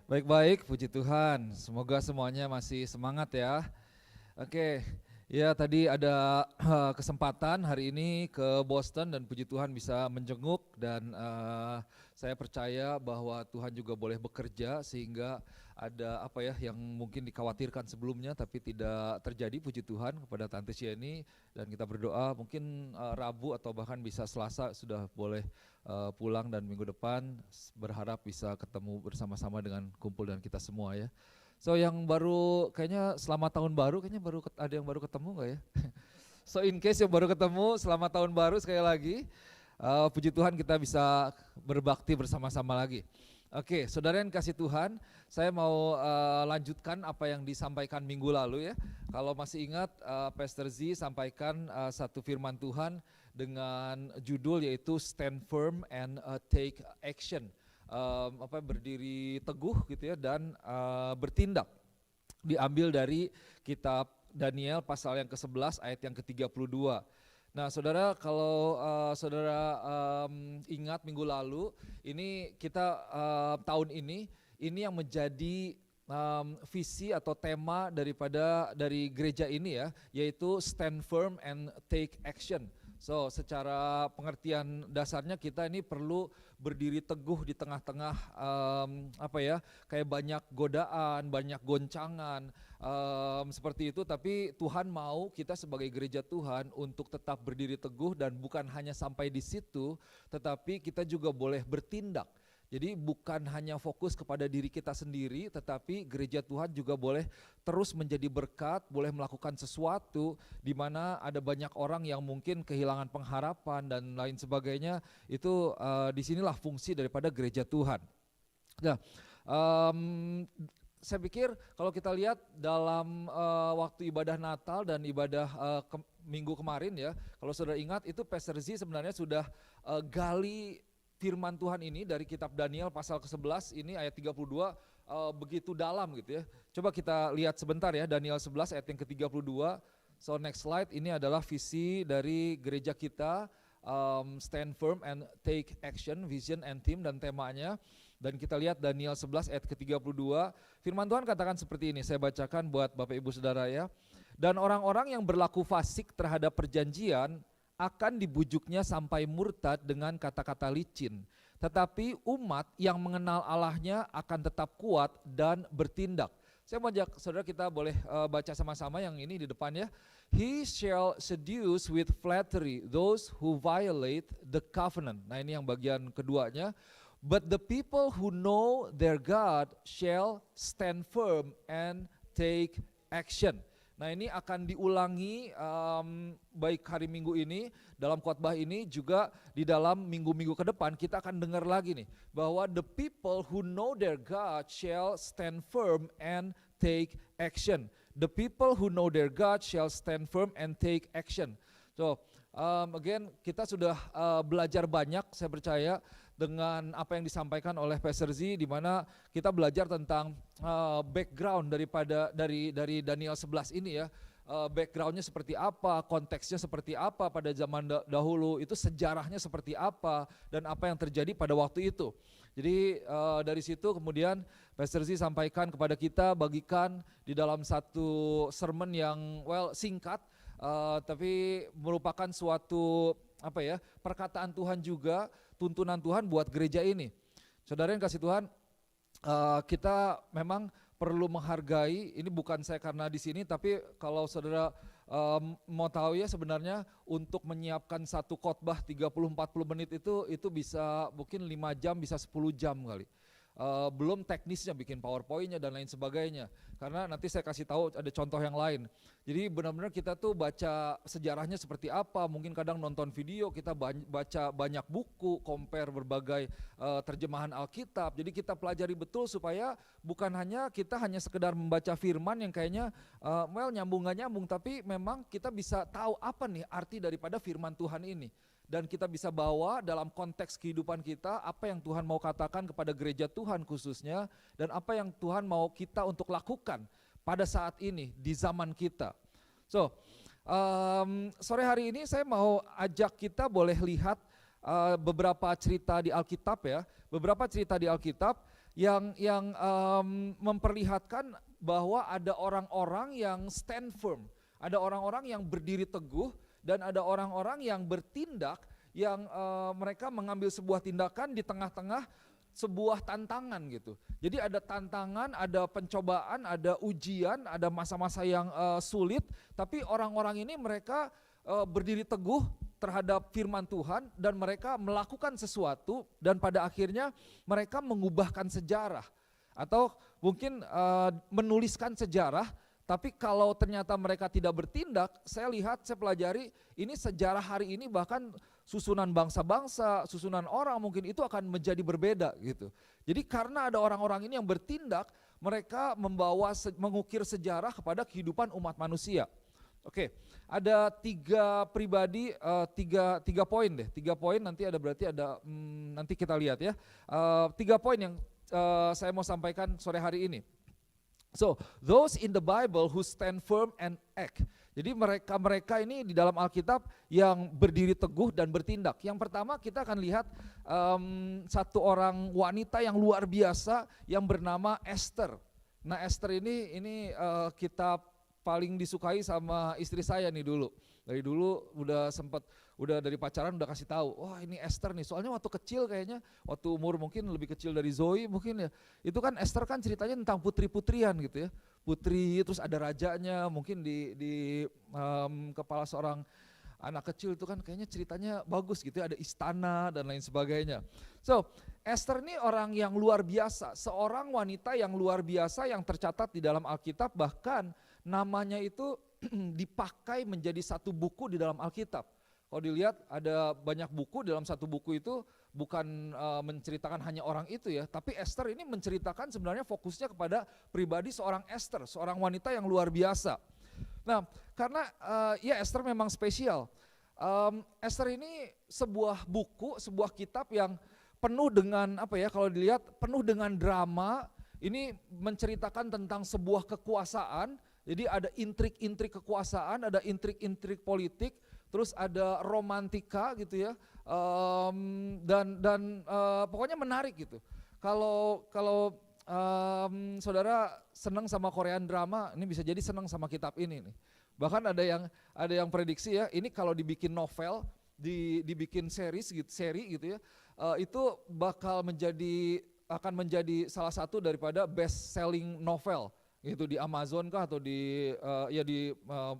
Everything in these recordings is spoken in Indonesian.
Baik-baik, puji Tuhan. Semoga semuanya masih semangat ya. Oke, ya tadi ada kesempatan hari ini ke Boston dan puji Tuhan bisa menjenguk dan saya percaya bahwa Tuhan juga boleh bekerja sehingga ada apa ya yang mungkin dikhawatirkan sebelumnya tapi tidak terjadi, puji Tuhan, kepada Tante Sieni, dan kita berdoa mungkin Rabu atau bahkan bisa Selasa sudah boleh pulang, dan minggu depan berharap bisa ketemu bersama-sama dengan kumpul dengan kita semua ya. So yang baru kayaknya selamat tahun baru, kayaknya ada yang baru ketemu nggak ya? So in case yang baru ketemu, selamat tahun baru sekali lagi. Puji Tuhan kita bisa berbakti bersama-sama lagi. Oke, saudara yang kasih Tuhan, saya mau lanjutkan apa yang disampaikan minggu lalu ya. Kalau masih ingat, Pastor Z sampaikan satu firman Tuhan dengan judul yaitu Stand Firm and Take Action. Berdiri teguh gitu ya dan bertindak. Diambil dari kitab Daniel pasal yang ke-11 ayat yang ke-32. Nah saudara, kalau saudara ingat minggu lalu, ini kita tahun ini yang menjadi visi atau tema dari gereja ini ya, yaitu Stand Firm and Take Action. So secara pengertian dasarnya kita ini perlu berdiri teguh di tengah-tengah kayak banyak godaan, banyak goncangan, seperti itu. Tapi Tuhan mau kita sebagai gereja Tuhan untuk tetap berdiri teguh, dan bukan hanya sampai di situ, tetapi kita juga boleh bertindak. Jadi bukan hanya fokus kepada diri kita sendiri, tetapi gereja Tuhan juga boleh terus menjadi berkat, boleh melakukan sesuatu di mana ada banyak orang yang mungkin kehilangan pengharapan dan lain sebagainya. Itu disinilah fungsi daripada gereja Tuhan. Nah, saya pikir kalau kita lihat dalam waktu ibadah Natal dan ibadah minggu kemarin ya, kalau saudara ingat itu Pastor Z sebenarnya sudah gali firman Tuhan ini dari kitab Daniel pasal ke-11 ini ayat 32 begitu dalam gitu ya. Coba kita lihat sebentar ya, Daniel 11 ayat yang ke-32. So next slide, ini adalah visi dari gereja kita, Stand Firm and Take Action, vision and theme dan temanya. Dan kita lihat Daniel 11 ayat ke-32, firman Tuhan katakan seperti ini, saya bacakan buat Bapak Ibu Saudara ya. Dan orang-orang yang berlaku fasik terhadap perjanjian akan dibujuknya sampai murtad dengan kata-kata licin. Tetapi umat yang mengenal Allahnya akan tetap kuat dan bertindak. Saya mau ajak saudara, kita boleh baca sama-sama yang ini di depan ya. He shall seduce with flattery those who violate the covenant. Nah ini yang bagian keduanya. But the people who know their God shall stand firm and take action. Nah ini akan diulangi baik hari Minggu ini, dalam khotbah ini, juga di dalam minggu-minggu ke depan kita akan dengar lagi nih, bahwa the people who know their God shall stand firm and take action. The people who know their God shall stand firm and take action. So again, kita sudah belajar banyak, saya percaya, dengan apa yang disampaikan oleh Pastor Z, di mana kita belajar tentang background dari Daniel 11 ini ya. Backgroundnya seperti apa, konteksnya seperti apa pada zaman dahulu, itu sejarahnya seperti apa, dan apa yang terjadi pada waktu itu. Jadi dari situ kemudian Pastor Z sampaikan kepada kita, bagikan di dalam satu sermon yang singkat, tapi merupakan suatu perkataan Tuhan juga, tuntunan Tuhan buat gereja ini. Saudara yang kasih Tuhan, kita memang perlu menghargai, ini bukan saya karena di sini, tapi kalau saudara mau tahu ya, sebenarnya untuk menyiapkan satu khotbah 30-40 menit itu bisa mungkin 5 jam, bisa 10 jam kali. Belum teknisnya, bikin PowerPoint-nya dan lain sebagainya. Karena nanti saya kasih tahu ada contoh yang lain. Jadi benar-benar kita tuh baca sejarahnya seperti apa, mungkin kadang nonton video, kita baca banyak buku, compare berbagai terjemahan Alkitab. Jadi kita pelajari betul supaya bukan hanya kita sekedar membaca firman yang kayaknya nyambung gak nyambung, tapi memang kita bisa tahu apa nih arti daripada firman Tuhan ini. Dan kita bisa bawa dalam konteks kehidupan kita, apa yang Tuhan mau katakan kepada gereja Tuhan khususnya, dan apa yang Tuhan mau kita untuk lakukan pada saat ini, di zaman kita. So, sore hari ini saya mau ajak kita boleh lihat beberapa cerita di Alkitab ya, beberapa cerita di Alkitab yang memperlihatkan bahwa ada orang-orang yang stand firm, ada orang-orang yang berdiri teguh, dan ada orang-orang yang bertindak, yang mereka mengambil sebuah tindakan di tengah-tengah sebuah tantangan gitu. Jadi ada tantangan, ada pencobaan, ada ujian, ada masa-masa yang sulit, tapi orang-orang ini mereka berdiri teguh terhadap firman Tuhan, dan mereka melakukan sesuatu, dan pada akhirnya mereka mengubahkan sejarah, atau mungkin menuliskan sejarah. Tapi kalau ternyata mereka tidak bertindak, saya lihat, saya pelajari, ini sejarah hari ini bahkan susunan bangsa-bangsa, susunan orang mungkin itu akan menjadi berbeda gitu. Jadi karena ada orang-orang ini yang bertindak, mereka mengukir sejarah kepada kehidupan umat manusia. Oke, ada tiga pribadi, tiga poin deh, 3 poin nanti ada, berarti ada, nanti kita lihat ya. 3 poin yang saya mau sampaikan sore hari ini. So, those in the Bible who stand firm and act. Jadi mereka ini di dalam Alkitab yang berdiri teguh dan bertindak. Yang pertama kita akan lihat satu orang wanita yang luar biasa yang bernama Esther. Nah, Esther ini kitab paling disukai sama istri saya nih dulu. Dari dulu udah dari pacaran udah kasih tahu, wah ini Esther nih. Soalnya waktu kecil kayaknya, waktu umur mungkin lebih kecil dari Zoe mungkin ya. Itu kan Esther kan ceritanya tentang putri-putrian gitu ya. Putri, terus ada rajanya, mungkin di kepala seorang anak kecil itu kan kayaknya ceritanya bagus gitu ya, ada istana dan lain sebagainya. So, Esther ini orang yang luar biasa, seorang wanita yang luar biasa yang tercatat di dalam Alkitab, bahkan namanya itu dipakai menjadi satu buku di dalam Alkitab. Kalau dilihat ada banyak buku, dalam satu buku itu bukan menceritakan hanya orang itu ya, tapi Esther ini menceritakan sebenarnya fokusnya kepada pribadi seorang Esther, seorang wanita yang luar biasa. Nah, karena ya Esther memang spesial. Esther ini sebuah buku, sebuah kitab yang penuh dengan apa ya, kalau dilihat penuh dengan drama. Ini menceritakan tentang sebuah kekuasaan. Jadi ada intrik-intrik kekuasaan, ada intrik-intrik politik, terus ada romantika gitu ya, dan pokoknya menarik gitu. Kalau saudara senang sama Korean drama, ini bisa jadi senang sama kitab ini nih. Bahkan ada yang prediksi ya, ini kalau dibikin novel, dibikin seri gitu ya, itu akan menjadi salah satu daripada best selling novel gitu di Amazon kah atau di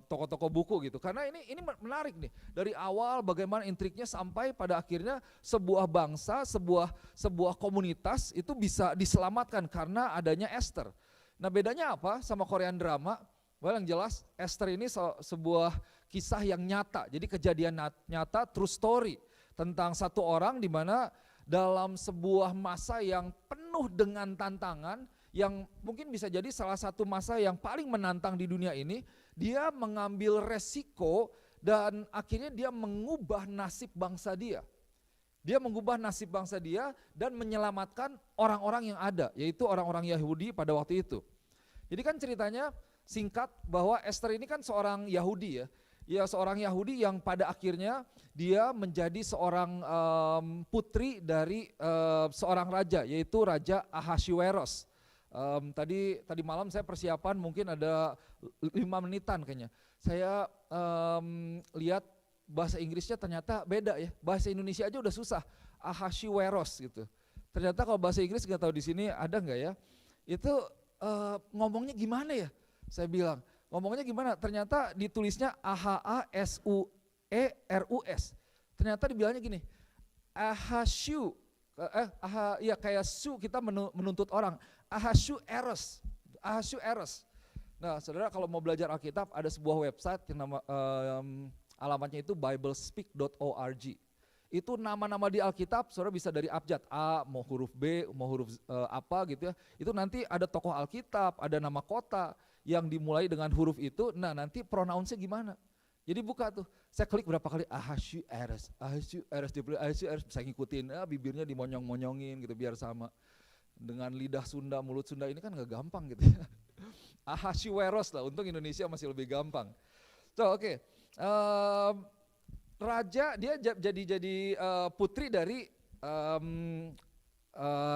toko-toko buku gitu. Karena ini menarik nih. Dari awal bagaimana intriknya sampai pada akhirnya sebuah bangsa, sebuah komunitas itu bisa diselamatkan karena adanya Esther. Nah, bedanya apa sama Korean drama? Well, yang jelas Esther ini sebuah kisah yang nyata. Jadi kejadian nyata, true story tentang satu orang di mana dalam sebuah masa yang penuh dengan tantangan, yang mungkin bisa jadi salah satu masa yang paling menantang di dunia ini, dia mengambil resiko dan akhirnya dia mengubah nasib bangsa dia. Dia mengubah nasib bangsa dia dan menyelamatkan orang-orang yang ada, yaitu orang-orang Yahudi pada waktu itu. Jadi kan ceritanya singkat bahwa Esther ini kan seorang Yahudi ya. Ya, seorang Yahudi yang pada akhirnya dia menjadi seorang putri dari seorang raja, yaitu Raja Ahasuerus. Tadi malam saya persiapan mungkin ada 5 menitan kayaknya. Saya lihat bahasa Inggrisnya ternyata beda ya. Bahasa Indonesia aja udah susah. Ahasuerus gitu. Ternyata kalau bahasa Inggris nggak tahu di sini ada nggak ya? Itu ngomongnya gimana ya? Saya bilang ngomongnya gimana? Ternyata ditulisnya Ahasuerus. Ternyata dibilangnya gini. Ya kayak su kita menuntut orang. Ahasuerus. Nah, saudara kalau mau belajar Alkitab ada sebuah website yang alamatnya itu biblespeak.org. Itu nama-nama di Alkitab, saudara bisa dari abjad A, mau huruf B, mau huruf apa gitu ya. Itu nanti ada tokoh Alkitab, ada nama kota yang dimulai dengan huruf itu. Nah, nanti pronounce-nya gimana? Jadi buka tuh, saya klik berapa kali Ahasuerus, bisa ngikutin, bibirnya dimonyong-monyongin gitu biar sama. Dengan lidah Sunda, mulut Sunda ini kan gak gampang gitu ya. Ahasuerus lah, untung Indonesia masih lebih gampang. So oke. Raja dia jadi putri dari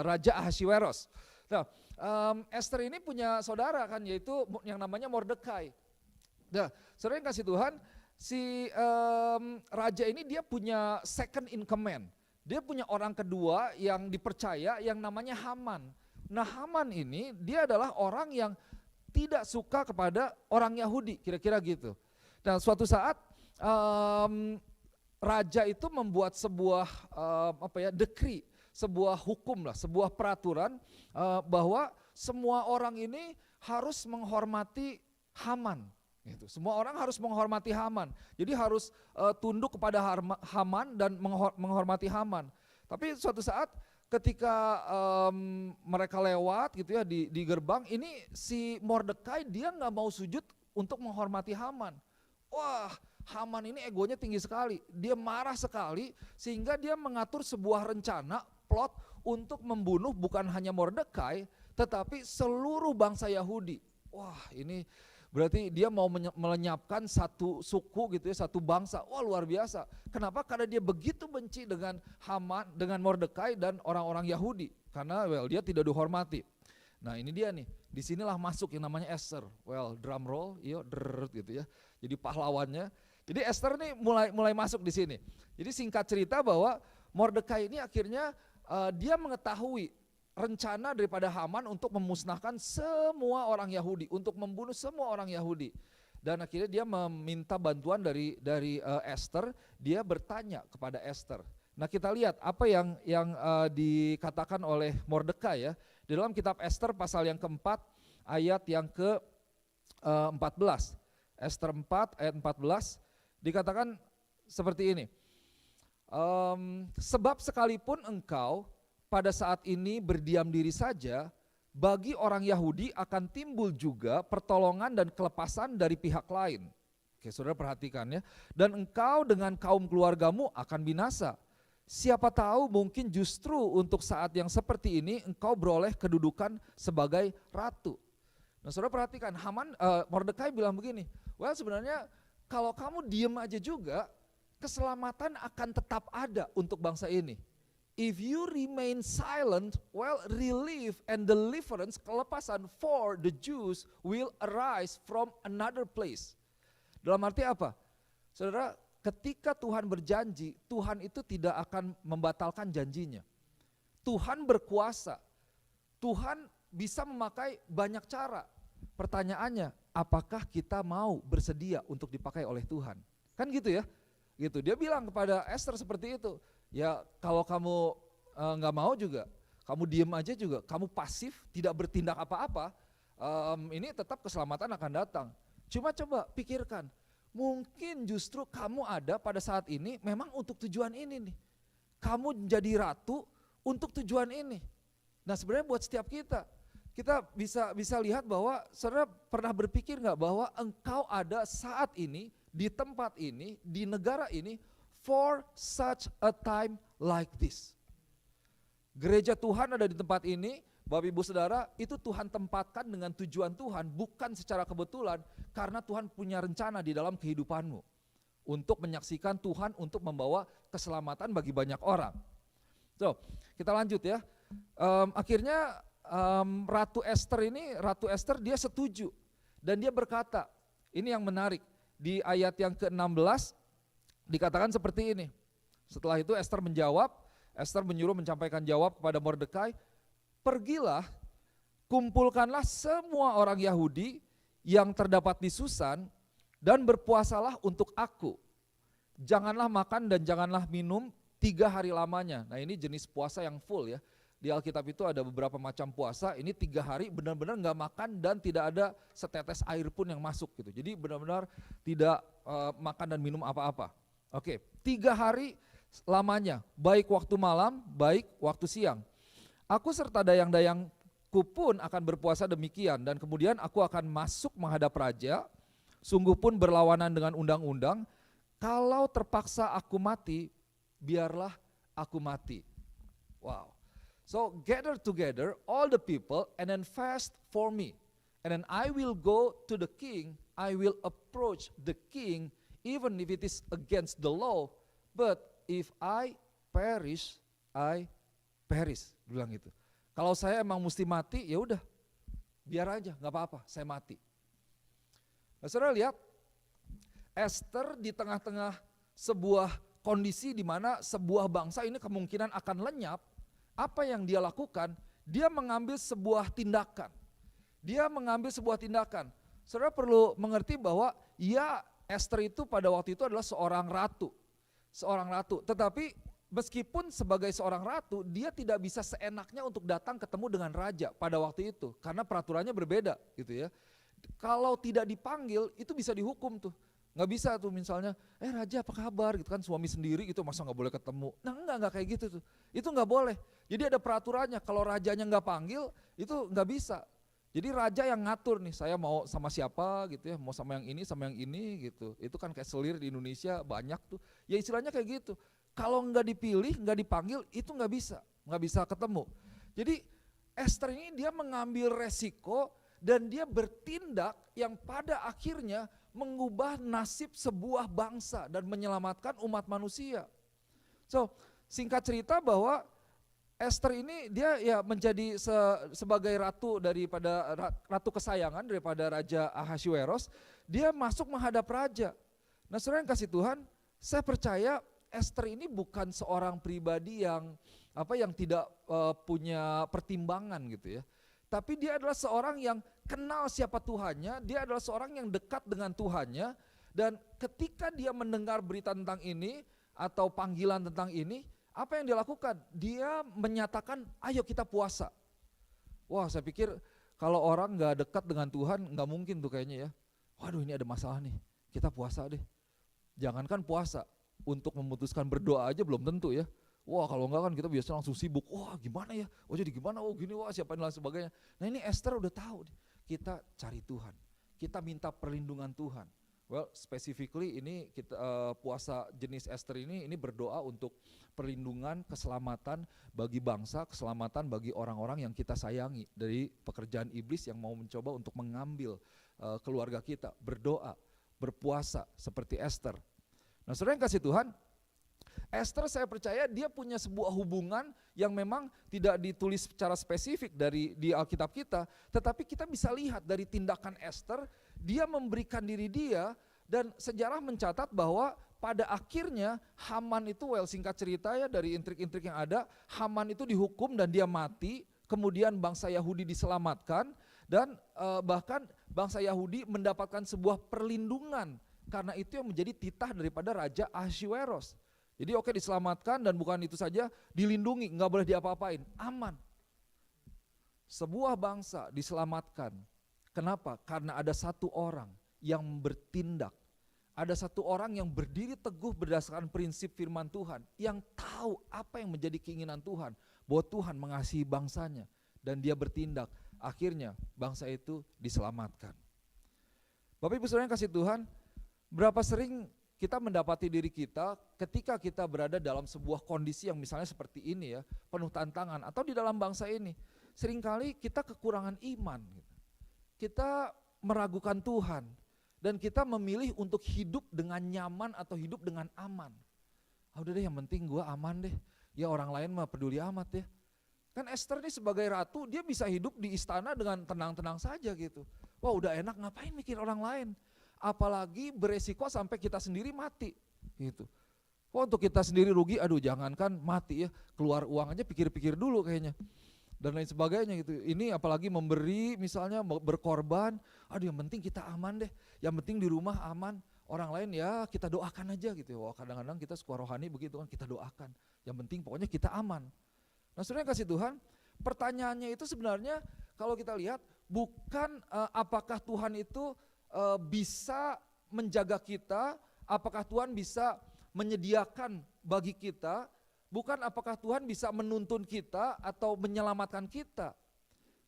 Raja Ahasuerus. Nah, Esther ini punya saudara kan, yaitu yang namanya Mordekai. Nah, saudara yang kasih Tuhan, si raja ini dia punya second in command. Dia punya orang kedua yang dipercaya yang namanya Haman. Nah, Haman ini dia adalah orang yang tidak suka kepada orang Yahudi, kira-kira gitu. Nah, suatu saat raja itu membuat sebuah decree, sebuah hukum lah, sebuah peraturan bahwa semua orang ini harus menghormati Haman. Gitu. Semua orang harus menghormati Haman. Jadi harus tunduk kepada Haman dan menghormati Haman. Tapi suatu saat ketika mereka lewat gitu ya di gerbang, ini si Mordekai dia nggak mau sujud untuk menghormati Haman. Wah, Haman ini egonya tinggi sekali. Dia marah sekali sehingga dia mengatur sebuah rencana, plot untuk membunuh bukan hanya Mordekai tetapi seluruh bangsa Yahudi. Wah, ini berarti dia mau melenyapkan satu suku gitu ya, satu bangsa. Wah, luar biasa. Kenapa? Karena dia begitu benci dengan Haman, dengan Mordekai dan orang-orang Yahudi. Karena dia tidak dihormati. Nah, ini dia nih. Disinilah masuk yang namanya Esther. Drum roll, gitu ya. Jadi pahlawannya. Jadi Esther nih mulai masuk di sini. Jadi singkat cerita bahwa Mordekai ini akhirnya dia mengetahui rencana daripada Haman untuk memusnahkan semua orang Yahudi, untuk membunuh semua orang Yahudi. Dan akhirnya dia meminta bantuan dari Esther, dia bertanya kepada Esther. Nah, kita lihat apa yang dikatakan oleh Mordekai ya. Di dalam kitab Esther pasal yang keempat ayat yang ke-14. Esther 4 ayat 14 dikatakan seperti ini. Sebab sekalipun engkau pada saat ini berdiam diri saja, bagi orang Yahudi akan timbul juga pertolongan dan kelepasan dari pihak lain. Oke, saudara perhatikan ya. Dan engkau dengan kaum keluargamu akan binasa. Siapa tahu mungkin justru untuk saat yang seperti ini engkau beroleh kedudukan sebagai ratu. Nah, saudara perhatikan, Mordekai bilang begini, sebenarnya kalau kamu diam aja juga, keselamatan akan tetap ada untuk bangsa ini. If you remain silent, relief and deliverance, kelepasan for the Jews will arise from another place. Dalam arti apa? Saudara, ketika Tuhan berjanji, Tuhan itu tidak akan membatalkan janjinya. Tuhan berkuasa. Tuhan bisa memakai banyak cara. Pertanyaannya, apakah kita mau bersedia untuk dipakai oleh Tuhan? Kan gitu ya? Gitu. Dia bilang kepada Esther seperti itu. Ya, kalau kamu nggak mau juga, kamu diem aja juga, kamu pasif, tidak bertindak apa-apa, ini tetap keselamatan akan datang. Cuma coba pikirkan, mungkin justru kamu ada pada saat ini memang untuk tujuan ini nih. Kamu menjadi ratu untuk tujuan ini. Nah, sebenarnya buat setiap kita bisa lihat bahwa saudara pernah berpikir nggak bahwa engkau ada saat ini, di tempat ini, di negara ini, for such a time like this. Gereja Tuhan ada di tempat ini, Bapak Ibu Saudara, itu Tuhan tempatkan dengan tujuan Tuhan, bukan secara kebetulan, karena Tuhan punya rencana di dalam kehidupanmu. Untuk menyaksikan Tuhan, untuk membawa keselamatan bagi banyak orang. So, kita lanjut ya. Akhirnya Ratu Esther dia setuju. Dan dia berkata, ini yang menarik, di ayat yang ke-16, dikatakan seperti ini. Setelah itu Esther menyuruh menyampaikan jawab kepada Mordekai, pergilah, kumpulkanlah semua orang Yahudi yang terdapat di Susan dan berpuasalah untuk aku. Janganlah makan dan janganlah minum 3 hari lamanya. Nah, ini jenis puasa yang full ya. Di Alkitab itu ada beberapa macam puasa, ini 3 hari benar-benar gak makan dan tidak ada setetes air pun yang masuk gitu. Jadi benar-benar tidak makan dan minum apa-apa. Oke, 3 hari lamanya, baik waktu malam, baik waktu siang. Aku serta dayang-dayangku pun akan berpuasa demikian, dan kemudian aku akan masuk menghadap raja, sungguh pun berlawanan dengan undang-undang. Kalau terpaksa aku mati, biarlah aku mati. Wow. So gather together all the people and then fast for me. And then I will go to the king, I will approach the king, even if it is against the law, but if I perish, I perish. Bilang gitu. Kalau saya emang mesti mati, ya udah, biar aja, nggak apa-apa, saya mati. Nah, saudara lihat, Ester di tengah-tengah sebuah kondisi di mana sebuah bangsa ini kemungkinan akan lenyap. Apa yang dia lakukan? Dia mengambil sebuah tindakan. Saudara perlu mengerti bahwa ya, Ester itu pada waktu itu adalah seorang ratu. Tetapi meskipun sebagai seorang ratu, dia tidak bisa seenaknya untuk datang ketemu dengan raja pada waktu itu, karena peraturannya berbeda gitu ya. Kalau tidak dipanggil, itu bisa dihukum tuh. Nggak bisa tuh misalnya, raja apa kabar gitu kan, suami sendiri itu masa nggak boleh ketemu. Nah enggak kayak gitu tuh, itu nggak boleh. Jadi ada peraturannya, kalau rajanya nggak panggil, itu nggak bisa. Jadi raja yang ngatur nih, saya mau sama siapa gitu ya, mau sama yang ini gitu. Itu kan kayak selir di Indonesia banyak tuh, ya istilahnya kayak gitu. Kalau nggak dipilih, nggak dipanggil, itu nggak bisa ketemu. Jadi Ester ini dia mengambil resiko dan dia bertindak yang pada akhirnya mengubah nasib sebuah bangsa dan menyelamatkan umat manusia. So, singkat cerita bahwa Ester ini dia ya menjadi sebagai ratu daripada ratu kesayangan daripada Raja Ahasuerus, dia masuk menghadap raja. Nah, saudara yang kasih Tuhan, saya percaya Ester ini bukan seorang pribadi yang tidak punya pertimbangan gitu ya. Tapi dia adalah seorang yang kenal siapa Tuhannya, dia adalah seorang yang dekat dengan Tuhannya, dan ketika dia mendengar berita tentang ini atau panggilan tentang ini, apa yang dia lakukan? Dia menyatakan, ayo kita puasa. Wah, saya pikir kalau orang gak dekat dengan Tuhan, gak mungkin tuh kayaknya ya. Waduh, ini ada masalah nih, kita puasa deh. Jangankan puasa, untuk memutuskan berdoa aja belum tentu ya. Wah, kalau enggak kan kita biasanya langsung sibuk. Wah, gimana ya? Oh, jadi gimana? Oh, gini, wah, siapa dan lain sebagainya. Nah, ini Ester udah tahu. Kita cari Tuhan. Kita minta perlindungan Tuhan. Well, specifically ini kita puasa jenis Ester ini berdoa untuk perlindungan, keselamatan bagi bangsa, keselamatan bagi orang-orang yang kita sayangi dari pekerjaan iblis yang mau mencoba untuk mengambil keluarga kita. Berdoa, berpuasa seperti Ester. Nah, saudara yang kasih Tuhan, Ester saya percaya dia punya sebuah hubungan yang memang tidak ditulis secara spesifik di Alkitab kita, tetapi kita bisa lihat dari tindakan Ester, dia memberikan diri dia, dan sejarah mencatat bahwa pada akhirnya Haman itu, singkat cerita ya dari intrik-intrik yang ada, Haman itu dihukum dan dia mati, kemudian bangsa Yahudi diselamatkan, dan bahkan bangsa Yahudi mendapatkan sebuah perlindungan, karena itu yang menjadi titah daripada Raja Ahasuerus. Jadi diselamatkan, dan bukan itu saja, dilindungi, nggak boleh diapa-apain, aman. Sebuah bangsa diselamatkan. Kenapa? Karena ada satu orang yang bertindak. Ada satu orang yang berdiri teguh berdasarkan prinsip firman Tuhan, yang tahu apa yang menjadi keinginan Tuhan, bahwa Tuhan mengasihi bangsanya, dan dia bertindak. Akhirnya bangsa itu diselamatkan. Bapak Ibu Saudara yang kasih Tuhan, berapa sering kita mendapati diri kita ketika kita berada dalam sebuah kondisi yang misalnya seperti ini ya, penuh tantangan, atau di dalam bangsa ini, seringkali kita kekurangan iman, kita meragukan Tuhan, dan kita memilih untuk hidup dengan nyaman atau hidup dengan aman. Udah deh, yang penting gue aman deh, ya orang lain mah peduli amat ya. Kan Ester ini sebagai ratu, dia bisa hidup di istana dengan tenang-tenang saja gitu. Wah, udah enak, ngapain mikir orang lain? Apalagi beresiko sampai kita sendiri mati gitu. Wah, untuk kita sendiri rugi, aduh jangankan mati ya, keluar uang aja pikir-pikir dulu kayaknya, dan lain sebagainya gitu. Ini apalagi memberi, misalnya berkorban, aduh yang penting kita aman deh, yang penting di rumah aman, orang lain ya kita doakan aja gitu. Wah, kadang-kadang kita suka rohani begitu kan, kita doakan, yang penting pokoknya kita aman. Nah, saudara yang kasih Tuhan, pertanyaannya itu sebenarnya kalau kita lihat bukan apakah Tuhan itu bisa menjaga kita, apakah Tuhan bisa menyediakan bagi kita, bukan apakah Tuhan bisa menuntun kita atau menyelamatkan kita.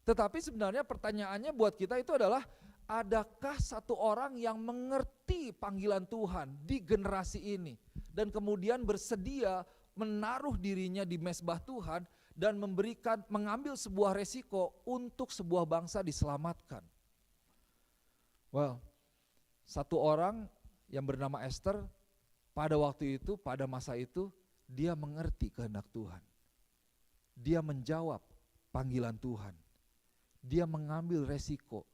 Tetapi sebenarnya pertanyaannya buat kita itu adalah, adakah satu orang yang mengerti panggilan Tuhan di generasi ini, dan kemudian bersedia menaruh dirinya di mezbah Tuhan dan mengambil sebuah resiko untuk sebuah bangsa diselamatkan. Well, satu orang yang bernama Ester pada waktu itu, pada masa itu, dia mengerti kehendak Tuhan. Dia menjawab panggilan Tuhan. Dia mengambil resiko.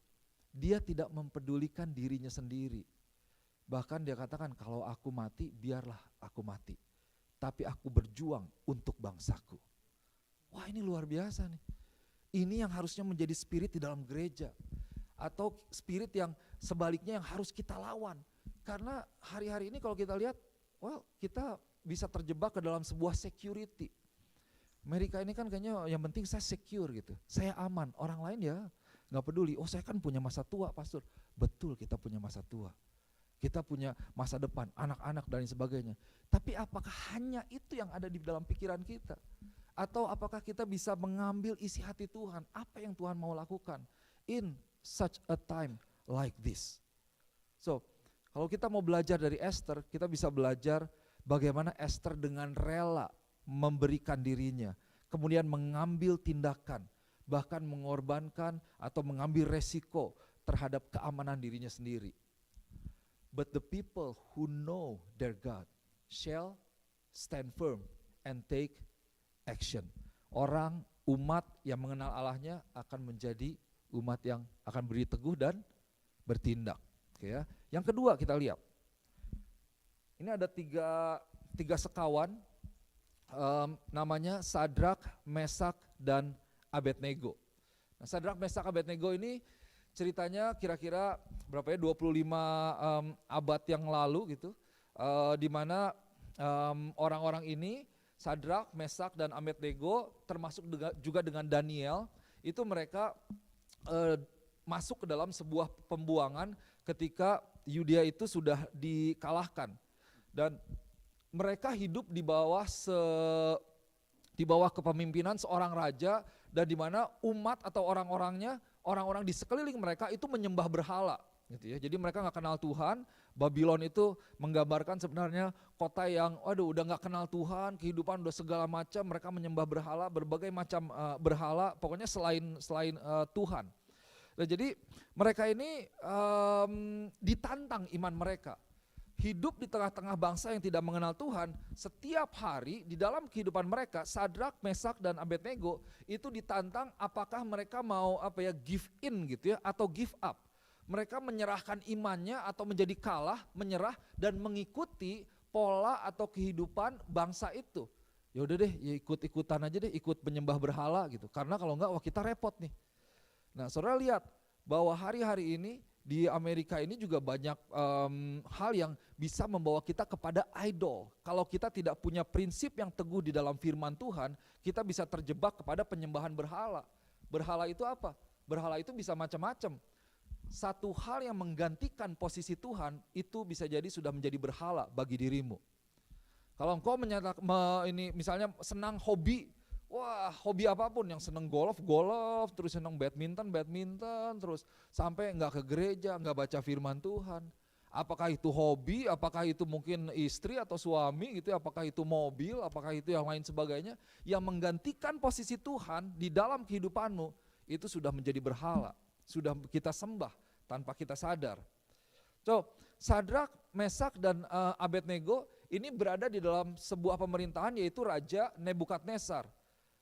Dia tidak mempedulikan dirinya sendiri. Bahkan dia katakan, kalau aku mati, biarlah aku mati. Tapi aku berjuang untuk bangsaku. Wah, ini luar biasa nih. Ini yang harusnya menjadi spirit di dalam gereja. Atau spirit yang sebaliknya yang harus kita lawan. Karena hari-hari ini kalau kita lihat, kita bisa terjebak ke dalam sebuah security. Amerika ini kan kayaknya yang penting saya secure gitu, saya aman, orang lain ya gak peduli, saya kan punya masa tua pastor. Betul, kita punya masa tua, kita punya masa depan, anak-anak dan sebagainya. Tapi apakah hanya itu yang ada di dalam pikiran kita? Atau apakah kita bisa mengambil isi hati Tuhan, apa yang Tuhan mau lakukan in such a time like this? So, kalau kita mau belajar dari Esther, kita bisa belajar bagaimana Esther dengan rela memberikan dirinya, kemudian mengambil tindakan, bahkan mengorbankan atau mengambil resiko terhadap keamanan dirinya sendiri. But the people who know their God shall stand firm and take action. Orang, umat yang mengenal Allahnya akan menjadi umat yang akan berdiri teguh dan bertindak. Oke ya. Yang kedua kita lihat, ini ada tiga sekawan, namanya Sadrak, Mesak, dan Abednego. Nah, Sadrak, Mesak, Abednego ini ceritanya kira-kira berapa ya, 25 abad yang lalu gitu, di mana orang-orang ini, Sadrak, Mesak, dan Abednego, termasuk juga dengan Daniel, itu mereka masuk ke dalam sebuah pembuangan ketika Yudea itu sudah dikalahkan. Dan mereka hidup di bawah kepemimpinan seorang raja, dan di mana umat atau orang-orang di sekeliling mereka itu menyembah berhala gitu ya. Jadi mereka nggak kenal Tuhan. Babylon itu menggambarkan sebenarnya kota yang udah nggak kenal Tuhan, kehidupan udah segala macam, mereka menyembah berhala, berbagai macam berhala, pokoknya selain Tuhan. Nah, jadi mereka ini ditantang iman mereka. Hidup di tengah-tengah bangsa yang tidak mengenal Tuhan, setiap hari di dalam kehidupan mereka, Sadrak, Mesak, dan Abednego itu ditantang apakah mereka mau give in gitu ya, atau give up. Mereka menyerahkan imannya atau menjadi kalah, menyerah dan mengikuti pola atau kehidupan bangsa itu. Ya udah deh, ya ikut-ikutan aja deh, ikut menyembah berhala gitu. Karena kalau enggak, kita repot nih. Nah, saudara lihat bahwa hari-hari ini di Amerika ini juga banyak hal yang bisa membawa kita kepada idol. Kalau kita tidak punya prinsip yang teguh di dalam firman Tuhan, kita bisa terjebak kepada penyembahan berhala. Berhala itu apa? Berhala itu bisa macam-macam. Satu hal yang menggantikan posisi Tuhan itu bisa jadi sudah menjadi berhala bagi dirimu. Kalau engkau misalnya senang hobi, hobi apapun, yang senang golf, terus senang badminton, terus sampai nggak ke gereja, nggak baca firman Tuhan. Apakah itu hobi, apakah itu mungkin istri atau suami gitu, apakah itu mobil, apakah itu yang lain sebagainya, yang menggantikan posisi Tuhan di dalam kehidupanmu, itu sudah menjadi berhala, sudah kita sembah tanpa kita sadar. So, Sadrak, Mesak, dan Abednego ini berada di dalam sebuah pemerintahan, yaitu Raja Nebukadnezar.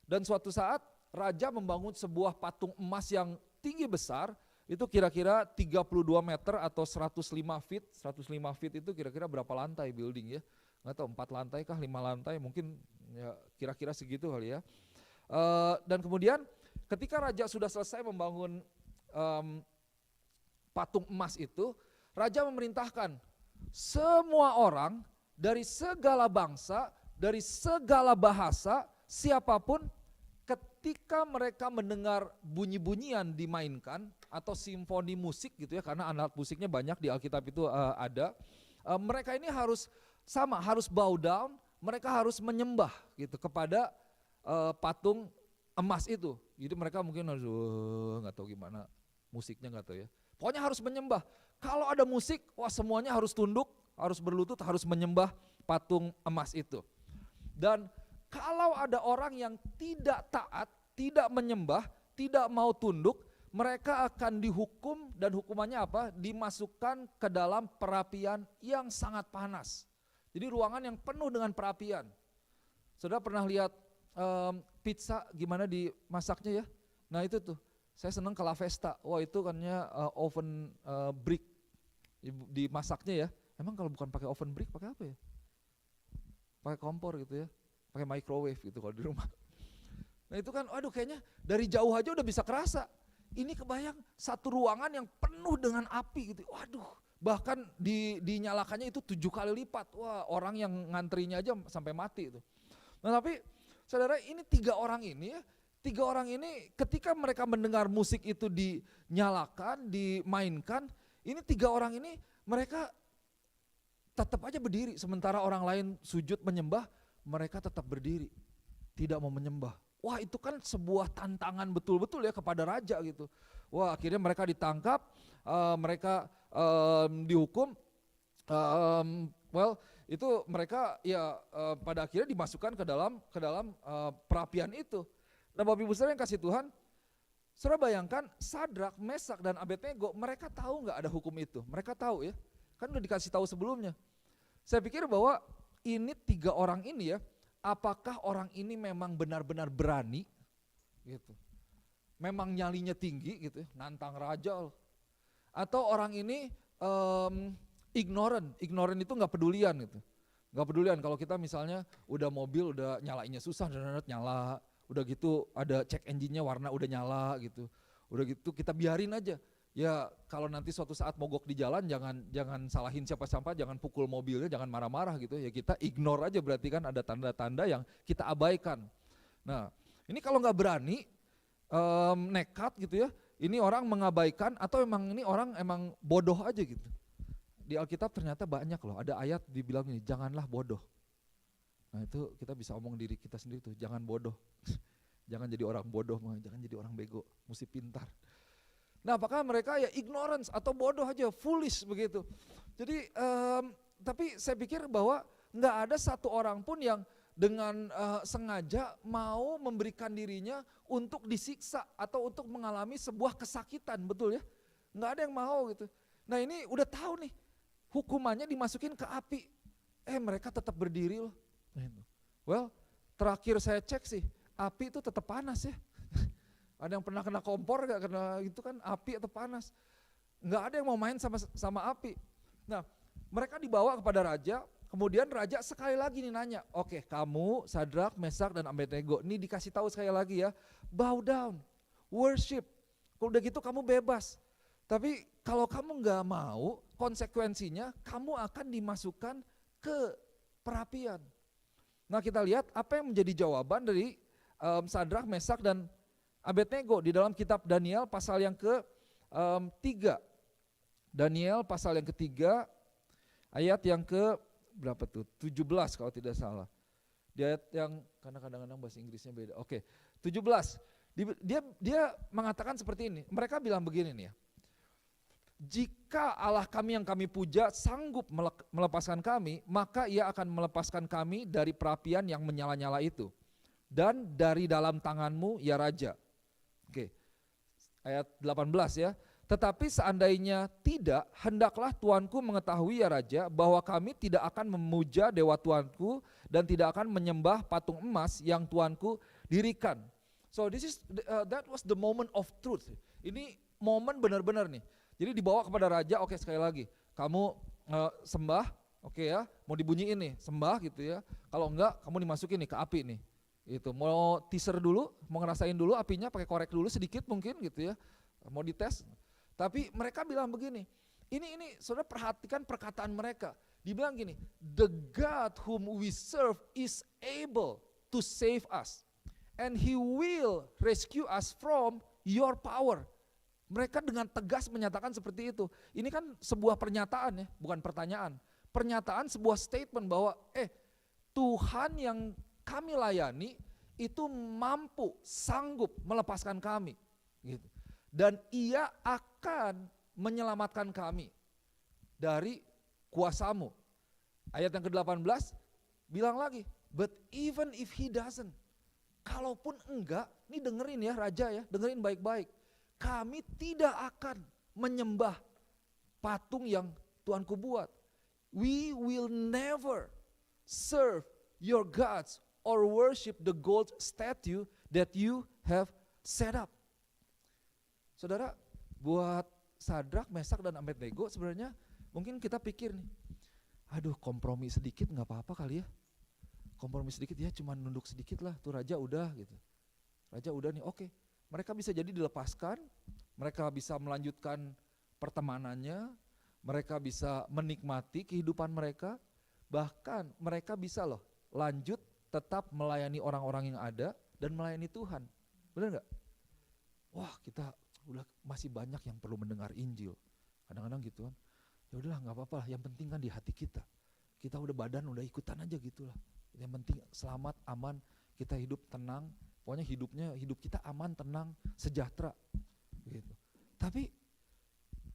Dan suatu saat raja membangun sebuah patung emas yang tinggi besar, itu kira-kira 32 meter atau 105 feet. 105 feet itu kira-kira berapa lantai building ya? Nggak tahu, 4 lantai kah, 5 lantai, mungkin ya kira-kira segitu kali ya. Dan kemudian ketika raja sudah selesai membangun patung emas itu, raja memerintahkan semua orang dari segala bangsa, dari segala bahasa, siapapun, ketika mereka mendengar bunyi-bunyian dimainkan atau simfoni musik gitu ya, karena alat musiknya banyak di Alkitab itu ada, mereka ini harus bow down, mereka harus menyembah gitu kepada patung emas itu. Jadi mereka mungkin harus nggak tahu gimana musiknya, nggak tahu ya. Pokoknya harus menyembah. Kalau ada musik, semuanya harus tunduk, harus berlutut, harus menyembah patung emas itu. Dan kalau ada orang yang tidak taat, tidak menyembah, tidak mau tunduk, mereka akan dihukum, dan hukumannya apa? Dimasukkan ke dalam perapian yang sangat panas. Jadi ruangan yang penuh dengan perapian. Saudara pernah lihat pizza gimana dimasaknya ya. Nah itu tuh, saya seneng ke La Festa. Wah itu kannya oven brick dimasaknya ya. Emang kalau bukan pakai oven brick pakai apa ya? Pakai kompor gitu ya, pakai microwave gitu kalau di rumah. Nah itu kan, aduh kayaknya dari jauh aja udah bisa kerasa. Ini kebayang satu ruangan yang penuh dengan api gitu. Waduh, bahkan dinyalakannya itu 7 kali lipat. Wah, orang yang ngantrinya aja sampai mati itu. Nah tapi saudara, ini 3 orang ini ya, 3 orang ini ketika mereka mendengar musik itu dinyalakan, dimainkan, ini 3 orang ini mereka tetap aja berdiri. Sementara orang lain sujud menyembah, mereka tetap berdiri, tidak mau menyembah. Wah itu kan sebuah tantangan betul-betul ya kepada raja gitu. Wah akhirnya mereka ditangkap, mereka dihukum, itu mereka ya pada akhirnya dimasukkan ke dalam perapian itu. Nah Bapak Ibu Saudara yang kasih Tuhan, saudara bayangkan Sadrak, Mesak dan Abednego, mereka tahu nggak ada hukum itu? Mereka tahu ya, kan udah dikasih tahu sebelumnya. Saya pikir bahwa ini 3 orang ini ya, apakah orang ini memang benar-benar berani gitu, memang nyalinya tinggi gitu, nantang raja loh. Atau orang ini ignorant itu nggak pedulian gitu, nggak pedulian. Kalau kita misalnya udah mobil udah nyalainnya susah, nyala, udah gitu ada cek engine-nya warna udah nyala gitu, udah gitu kita biarin aja. Ya kalau nanti suatu saat mogok di jalan jangan salahin siapa-siapa, jangan pukul mobilnya, jangan marah-marah gitu ya, kita ignore aja, berarti kan ada tanda-tanda yang kita abaikan. Nah ini kalau nggak berani, nekat gitu ya, ini orang mengabaikan atau emang ini orang emang bodoh aja gitu. Di Alkitab ternyata banyak loh, ada ayat dibilang ini, janganlah bodoh. Nah itu kita bisa omong diri kita sendiri tuh, jangan bodoh. Jangan jadi orang bodoh, jangan jadi orang bego, mesti pintar. Nah apakah mereka ya ignorance atau bodoh aja, foolish begitu. Jadi tapi saya pikir bahwa nggak ada satu orang pun yang dengan sengaja mau memberikan dirinya untuk disiksa atau untuk mengalami sebuah kesakitan, betul ya? Nggak ada yang mau gitu. Nah ini udah tahu nih, hukumannya dimasukin ke api, mereka tetap berdiri loh. Well, terakhir saya cek sih, api itu tetap panas ya. Ada yang pernah kena kompor gak, kena itu kan api atau panas. Nggak ada yang mau main sama api. Nah mereka dibawa kepada raja, kemudian raja sekali lagi nih nanya, oke kamu Sadrak, Mesak dan Abednego, ini dikasih tahu sekali lagi ya, bow down, worship, kalau udah gitu kamu bebas. Tapi kalau kamu nggak mau, konsekuensinya kamu akan dimasukkan ke perapian. Nah kita lihat apa yang menjadi jawaban dari Sadrak, Mesak dan Abednego di dalam kitab Daniel pasal yang ke-3. Daniel pasal yang ke-3 ayat yang ke berapa tuh? 17 kalau tidak salah. Di ayat yang, karena kadang-kadang bahasa Inggrisnya beda. Oke, 17. Dia mengatakan seperti ini. Mereka bilang begini nih ya. Jika Allah kami yang kami puja sanggup melepaskan kami, maka ia akan melepaskan kami dari perapian yang menyala-nyala itu. Dan dari dalam tanganmu ya Raja. Oke, ayat 18 ya. Tetapi seandainya tidak, hendaklah tuanku mengetahui ya Raja, bahwa kami tidak akan memuja dewa tuanku dan tidak akan menyembah patung emas yang tuanku dirikan. So that was the moment of truth. Ini momen benar-benar nih. Jadi dibawa kepada raja, oke sekali lagi, kamu sembah, oke ya, mau dibunyiin nih, sembah gitu ya. Kalau enggak, kamu dimasukin nih ke api nih. Itu mau teaser dulu, mau ngerasain dulu apinya, pakai korek dulu sedikit mungkin gitu ya, mau dites. Tapi mereka bilang begini, ini saudara perhatikan perkataan mereka. Dibilang gini, the God whom we serve is able to save us, and He will rescue us from your power. Mereka dengan tegas menyatakan seperti itu. Ini kan sebuah pernyataan ya, bukan pertanyaan. Pernyataan sebuah statement bahwa Tuhan yang kami layani itu mampu, sanggup melepaskan kami. Gitu. Dan ia akan menyelamatkan kami dari kuasamu. Ayat yang ke-18 bilang lagi, but even if he doesn't, kalaupun enggak, ini dengerin ya raja ya, dengerin baik-baik. Kami tidak akan menyembah patung yang Tuanku buat. We will never serve your gods or worship the gold statue that you have set up. Saudara, buat Sadrak, Mesak, dan Abednego sebenarnya mungkin kita pikir nih, aduh kompromi sedikit gak apa-apa kali ya. Kompromi sedikit ya, cuma nunduk sedikit lah, tuh raja udah gitu. Raja udah nih, oke. Mereka bisa jadi dilepaskan, mereka bisa melanjutkan pertemanannya, mereka bisa menikmati kehidupan mereka, bahkan mereka bisa loh lanjut tetap melayani orang-orang yang ada dan melayani Tuhan. Benar gak? Wah, kita udah masih banyak yang perlu mendengar Injil. Kadang-kadang gitu kan, ya udahlah nggak apa-apa lah, yang penting kan di hati kita. Kita udah badan udah ikutan aja gitulah. Yang penting selamat, aman, kita hidup tenang. Pokoknya hidup kita aman, tenang, sejahtera. Gitu. Tapi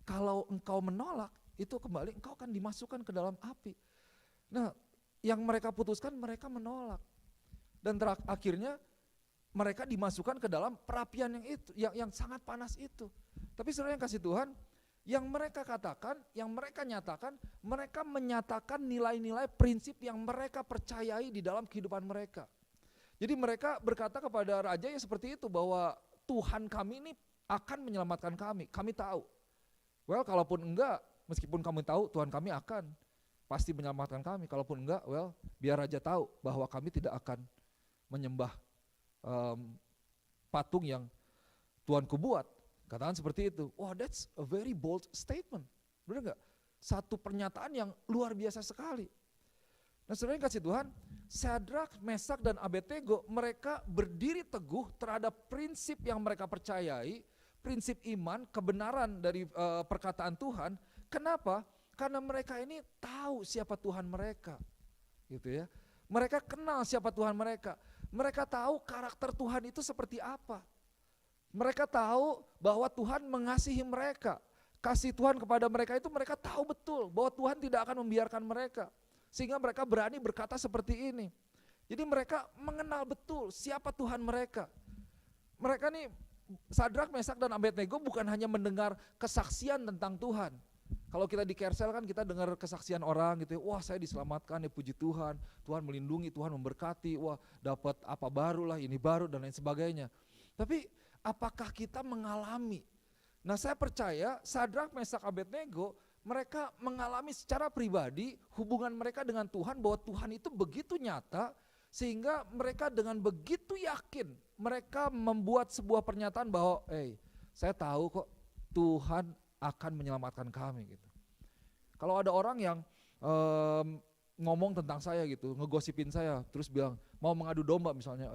kalau engkau menolak, itu kembali engkau akan dimasukkan ke dalam api. Nah, yang mereka putuskan mereka menolak. Dan akhirnya mereka dimasukkan ke dalam perapian yang sangat panas itu. Tapi saudara yang kasih Tuhan, yang mereka katakan, yang mereka nyatakan, mereka menyatakan nilai-nilai prinsip yang mereka percayai di dalam kehidupan mereka. Jadi mereka berkata kepada raja yang seperti itu bahwa Tuhan kami ini akan menyelamatkan kami tahu. Well, kalaupun enggak, meskipun kami tahu Tuhan kami akan pasti menyelamatkan kami, kalaupun enggak, well, biar raja tahu bahwa kami tidak akan menyembah patung yang Tuanku buat. Katakan seperti itu. Wah, that's a very bold statement. Benar gak? Satu pernyataan yang luar biasa sekali. Nah, saudara yang kasih Tuhan, Sadrak, Mesak, dan Abednego, mereka berdiri teguh terhadap prinsip yang mereka percayai, prinsip iman, kebenaran dari perkataan Tuhan. Kenapa? Karena mereka ini tahu siapa Tuhan mereka. Gitu ya. Mereka kenal siapa Tuhan mereka. Mereka tahu karakter Tuhan itu seperti apa. Mereka tahu bahwa Tuhan mengasihi mereka. Kasih Tuhan kepada mereka itu mereka tahu betul bahwa Tuhan tidak akan membiarkan mereka. Sehingga mereka berani berkata seperti ini. Jadi mereka mengenal betul siapa Tuhan mereka. Mereka nih, Sadrak, Mesak, dan Abednego bukan hanya mendengar kesaksian tentang Tuhan. Kalau kita di Kersel kan kita dengar kesaksian orang gitu ya, wah saya diselamatkan ya puji Tuhan, Tuhan melindungi, Tuhan memberkati, wah dapat apa baru lah, ini baru dan lain sebagainya. Tapi apakah kita mengalami? Nah, saya percaya Sadrak, Mesak, Abednego mereka mengalami secara pribadi hubungan mereka dengan Tuhan, bahwa Tuhan itu begitu nyata sehingga mereka dengan begitu yakin mereka membuat sebuah pernyataan bahwa saya tahu kok Tuhan akan menyelamatkan kami gitu. Kalau ada orang yang ngomong tentang saya gitu, ngegosipin saya, terus bilang mau mengadu domba misalnya,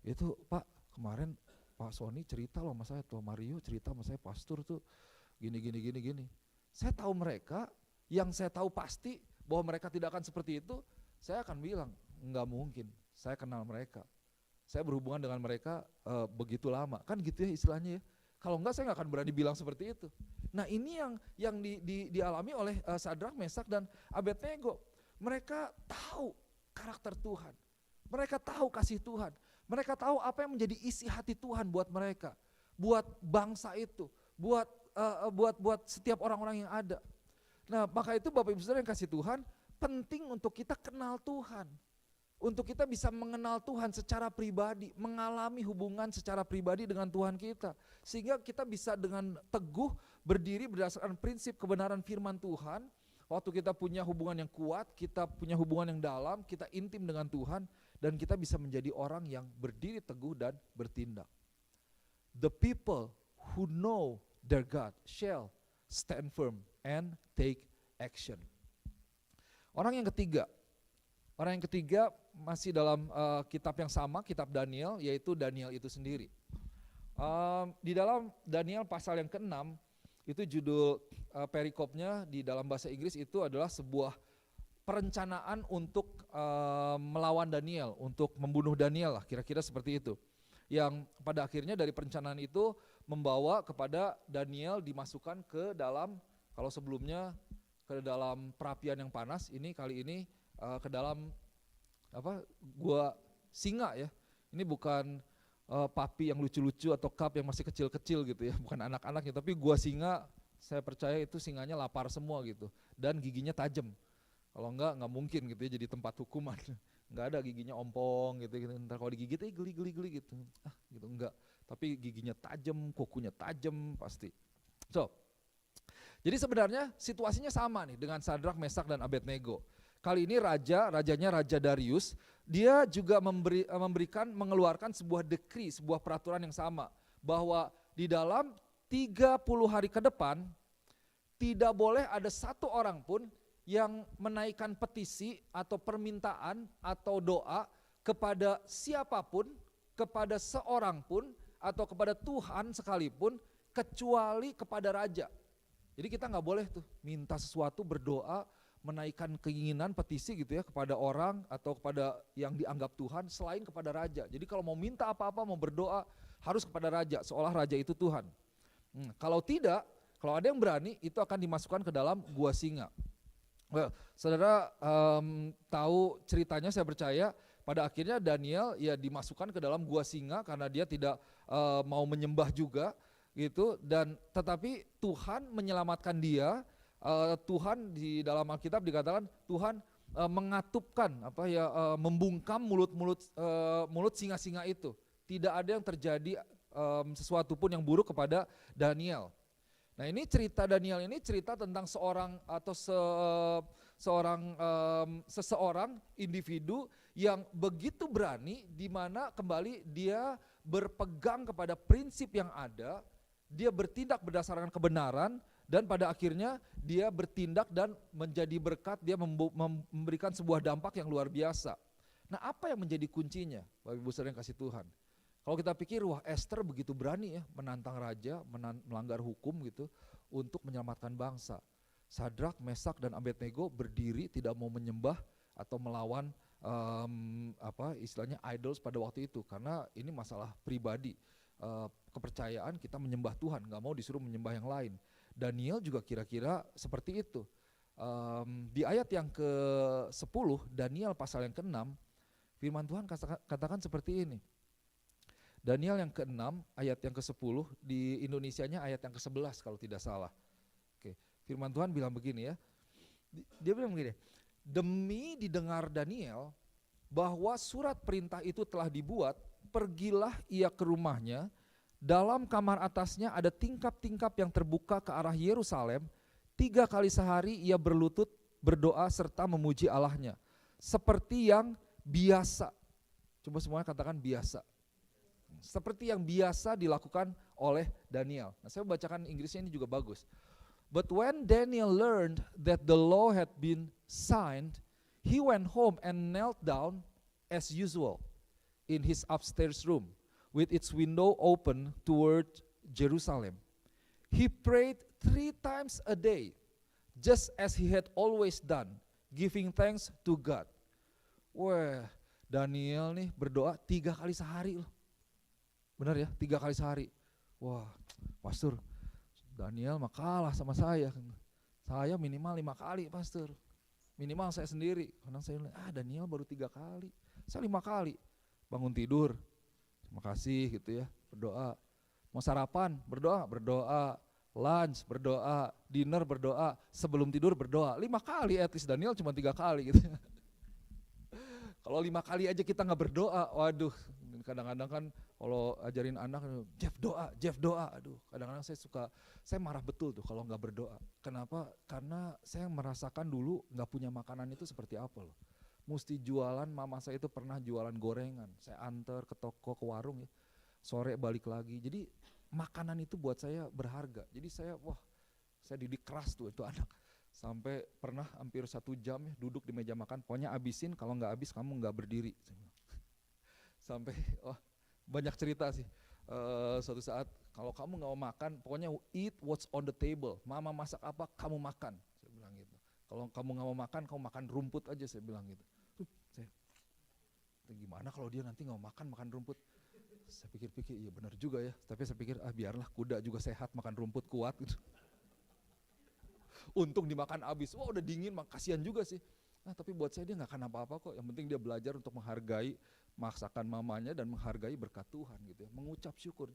itu Pak kemarin Pak Sony cerita loh sama saya, Tuh Mario cerita sama saya, pastor tuh gini. Saya tahu mereka, yang saya tahu pasti bahwa mereka tidak akan seperti itu, saya akan bilang enggak mungkin, saya kenal mereka, saya berhubungan dengan mereka begitu lama, kan gitu ya istilahnya ya. Kalau enggak saya enggak akan berani bilang seperti itu. Nah ini yang dialami oleh Sadrak, Mesak, dan Abednego. Mereka tahu karakter Tuhan, mereka tahu kasih Tuhan, mereka tahu apa yang menjadi isi hati Tuhan buat mereka, buat bangsa itu, buat setiap orang-orang yang ada. Nah maka itu Bapak Ibu Saudara yang kasih Tuhan, penting untuk kita kenal Tuhan. Untuk kita bisa mengenal Tuhan secara pribadi, mengalami hubungan secara pribadi dengan Tuhan kita. Sehingga kita bisa dengan teguh berdiri berdasarkan prinsip kebenaran firman Tuhan. Waktu kita punya hubungan yang kuat, kita punya hubungan yang dalam, kita intim dengan Tuhan, dan kita bisa menjadi orang yang berdiri teguh dan bertindak. The people who know their God shall stand firm and take action. Orang yang ketiga masih dalam kitab yang sama, kitab Daniel, yaitu Daniel itu sendiri. Di dalam Daniel pasal yang ke-6, itu judul perikopnya di dalam bahasa Inggris itu adalah sebuah perencanaan untuk melawan Daniel, untuk membunuh Daniel lah, kira-kira seperti itu. Yang pada akhirnya dari perencanaan itu membawa kepada Daniel dimasukkan ke dalam, kalau sebelumnya ke dalam perapian yang panas, kali ini ke dalam gua singa ya. Ini bukan papi yang lucu-lucu atau cup yang masih kecil-kecil gitu ya, bukan anak-anaknya, tapi gua singa, saya percaya itu singanya lapar semua gitu dan giginya tajam. Kalau enggak mungkin gitu ya jadi tempat hukuman. nggak ada giginya ompong gitu, gitu. Ntar kalau digigit geli gitu, gitu enggak. Tapi giginya tajam, kukunya tajam pasti. So, jadi sebenarnya situasinya sama nih dengan Sadrak, Mesak dan Abednego. Kali ini rajanya Raja Darius, dia juga mengeluarkan sebuah dekri, sebuah peraturan yang sama, bahwa di dalam 30 hari ke depan tidak boleh ada satu orang pun yang menaikkan petisi atau permintaan atau doa kepada siapapun, kepada seorang pun atau kepada Tuhan sekalipun, kecuali kepada raja. Jadi kita nggak boleh tuh minta sesuatu, berdoa, menaikkan keinginan, petisi gitu ya kepada orang atau kepada yang dianggap Tuhan selain kepada raja. Jadi kalau mau minta apa-apa, mau berdoa harus kepada raja, seolah raja itu Tuhan. Kalau tidak, kalau ada yang berani, itu akan dimasukkan ke dalam gua singa. Well, saudara tahu ceritanya, saya percaya pada akhirnya Daniel ya dimasukkan ke dalam gua singa karena dia tidak mau menyembah juga gitu, dan tetapi Tuhan menyelamatkan dia. Tuhan di dalam Alkitab dikatakan Tuhan mengatupkan membungkam mulut singa-singa itu. Tidak ada yang terjadi sesuatu pun yang buruk kepada Daniel. Nah, ini cerita Daniel ini cerita tentang seorang atau seseorang individu yang begitu berani, di mana kembali dia berpegang kepada prinsip yang ada, dia bertindak berdasarkan kebenaran, dan pada akhirnya dia bertindak dan menjadi berkat, dia memberikan sebuah dampak yang luar biasa. Nah, apa yang menjadi kuncinya Bapak Ibu saudara yang kasih Tuhan? Kalau kita pikir, wah Esther begitu berani ya menantang raja, melanggar hukum gitu untuk menyelamatkan bangsa. Sadrak, Mesak dan Abednego berdiri tidak mau menyembah atau melawan istilahnya idols pada waktu itu, karena ini masalah pribadi, kepercayaan kita menyembah Tuhan, nggak mau disuruh menyembah yang lain. Daniel juga kira-kira seperti itu. Di ayat yang ke-10, Daniel pasal yang ke-6, firman Tuhan katakan seperti ini. Daniel yang ke-6 ayat yang ke-10, di Indonesianya ayat yang ke-11 kalau tidak salah. Oke, firman Tuhan bilang begini ya. Dia bilang begini, demi didengar Daniel bahwa surat perintah itu telah dibuat, pergilah ia ke rumahnya. Dalam kamar atasnya ada tingkap-tingkap yang terbuka ke arah Yerusalem. 3 kali sehari ia berlutut, berdoa serta memuji Allahnya, seperti yang biasa. Coba semuanya katakan biasa. Seperti yang biasa dilakukan oleh Daniel. Nah, saya bacakan Inggrisnya, ini juga bagus. But when Daniel learned that the law had been signed, he went home and knelt down as usual in his upstairs room, with its window open toward Jerusalem. He prayed 3 times a day, just as he had always done, giving thanks to God. Wah, Daniel nih berdoa 3 kali sehari loh. Benar ya, 3 kali sehari. Wah, pastor, Daniel mah kalah sama saya. Saya minimal 5 kali, pastor. Minimal saya sendiri. Kadang saya bilang, Daniel baru 3 kali. Saya 5 kali. Bangun tidur, terima kasih gitu ya, berdoa. Mau sarapan, berdoa. Lunch, berdoa. Dinner, berdoa. Sebelum tidur, berdoa. 5 kali, at least Daniel cuma 3 kali gitu. Kalau 5 kali aja kita gak berdoa, waduh. Kadang-kadang kan kalau ajarin anak, Jeff doa. Aduh, kadang-kadang saya marah betul tuh kalau gak berdoa. Kenapa? Karena saya merasakan dulu gak punya makanan itu seperti apa loh. Mesti jualan, mama saya itu pernah jualan gorengan, saya antar ke toko, ke warung ya, sore balik lagi. Jadi makanan itu buat saya berharga. Jadi saya didik keras tuh itu anak. Sampai pernah hampir 1 jam ya duduk di meja makan, pokoknya abisin, kalau nggak habis kamu nggak berdiri. Sampai banyak cerita sih. Suatu saat kalau kamu nggak mau makan, pokoknya eat what's on the table. Mama masak apa, kamu makan. Saya bilang gitu. Kalau kamu nggak mau makan, kamu makan rumput aja, saya bilang gitu. Gimana kalau dia nanti nggak mau makan rumput? Saya pikir-pikir, iya benar juga ya. Tapi saya pikir, biarlah, kuda juga sehat, makan rumput kuat gitu. Untung dimakan habis, udah dingin, kasihan juga sih. Tapi buat saya dia nggak akan apa-apa kok. Yang penting dia belajar untuk menghargai masakan mamanya dan menghargai berkat Tuhan gitu ya. Mengucap syukur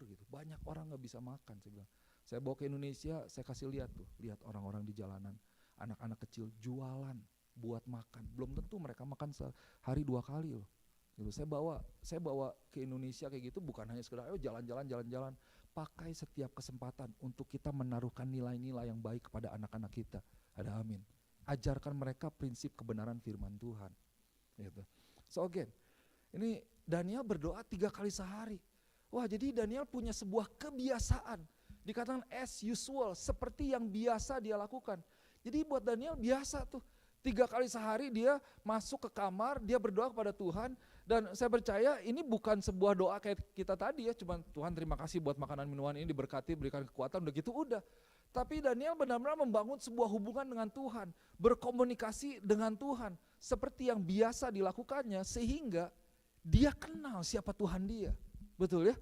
gitu. Banyak orang nggak bisa makan, saya bilang. Saya bawa ke Indonesia, saya kasih lihat orang-orang di jalanan, anak-anak kecil jualan buat makan. Belum tentu mereka makan sehari 2 kali loh. Gitu. Saya bawa ke Indonesia kayak gitu bukan hanya sekedar jalan-jalan. Pakai setiap kesempatan untuk kita menaruhkan nilai-nilai yang baik kepada anak-anak kita. Ada amin. Ajarkan mereka prinsip kebenaran firman Tuhan. Gitu. So again, ini Daniel berdoa 3 kali sehari. Wah, jadi Daniel punya sebuah kebiasaan. Dikatakan as usual, seperti yang biasa dia lakukan. Jadi buat Daniel biasa tuh. 3 kali sehari dia masuk ke kamar, dia berdoa kepada Tuhan. Dan saya percaya ini bukan sebuah doa kayak kita tadi ya, cuman Tuhan terima kasih buat makanan minuman ini diberkati, berikan kekuatan, udah gitu udah. Tapi Daniel benar-benar membangun sebuah hubungan dengan Tuhan, berkomunikasi dengan Tuhan, seperti yang biasa dilakukannya sehingga dia kenal siapa Tuhan dia. Betul ya?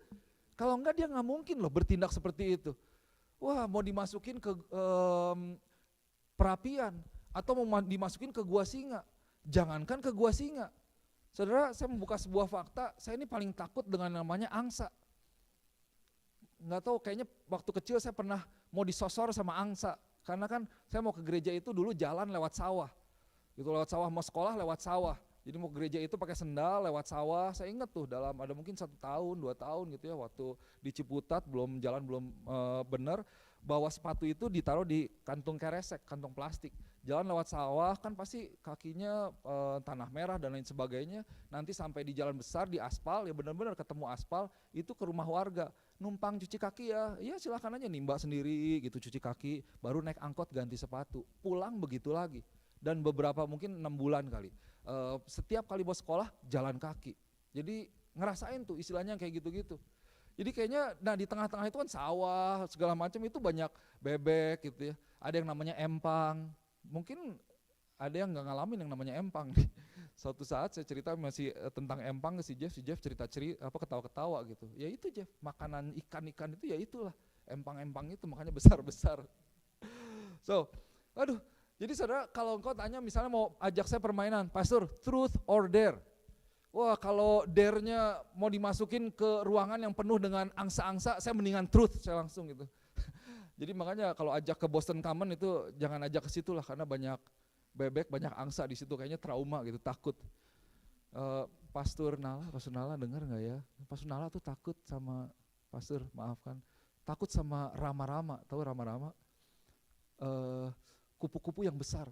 Kalau enggak dia nggak mungkin loh bertindak seperti itu. Wah, mau dimasukin ke perapian atau mau dimasukin ke gua singa. Jangankan ke gua singa. Saudara, saya membuka sebuah fakta, saya ini paling takut dengan namanya angsa. Nggak tahu, kayaknya waktu kecil saya pernah mau disosor sama angsa. Karena kan saya mau ke gereja itu dulu jalan lewat sawah. Gitu, lewat sawah, mau sekolah lewat sawah. Jadi mau ke gereja itu pakai sendal lewat sawah. Saya ingat tuh dalam ada mungkin 1 tahun, 2 tahun gitu ya, waktu di Ciputat jalan belum benar, bawa sepatu itu ditaruh di kantung keresek, kantong plastik. Jalan lewat sawah kan pasti kakinya tanah merah dan lain sebagainya. Nanti sampai di jalan besar di aspal, ya benar-benar ketemu aspal, itu ke rumah warga. Numpang cuci kaki ya silakan aja nimba sendiri gitu, cuci kaki, baru naik angkot ganti sepatu. Pulang begitu lagi. Dan beberapa mungkin 6 bulan kali. Setiap kali mau sekolah jalan kaki. Jadi ngerasain tuh istilahnya kayak gitu-gitu. Jadi kayaknya di tengah-tengah itu kan sawah segala macam, itu banyak bebek gitu ya. Ada yang namanya empang. Mungkin ada yang nggak ngalamin yang namanya empang. Suatu saat saya cerita masih tentang empang ke si Jeff cerita ketawa-ketawa gitu. Ya itu Jeff, makanan ikan-ikan itu ya itulah empang-empang itu, makanya besar-besar. So, jadi saudara, kalau engkau tanya misalnya mau ajak saya permainan, Pastor, truth or dare? Wah, kalau dare-nya mau dimasukin ke ruangan yang penuh dengan angsa-angsa, saya mendingan truth, saya langsung gitu. Jadi makanya kalau ajak ke Boston Common itu jangan ajak ke situ lah, karena banyak bebek, banyak angsa di situ, kayaknya trauma gitu, takut. Pastor Nala dengar nggak ya? Pastor Nala tuh takut sama Pastor, maafkan, takut sama rama-rama, tahu rama-rama? Kupu-kupu yang besar,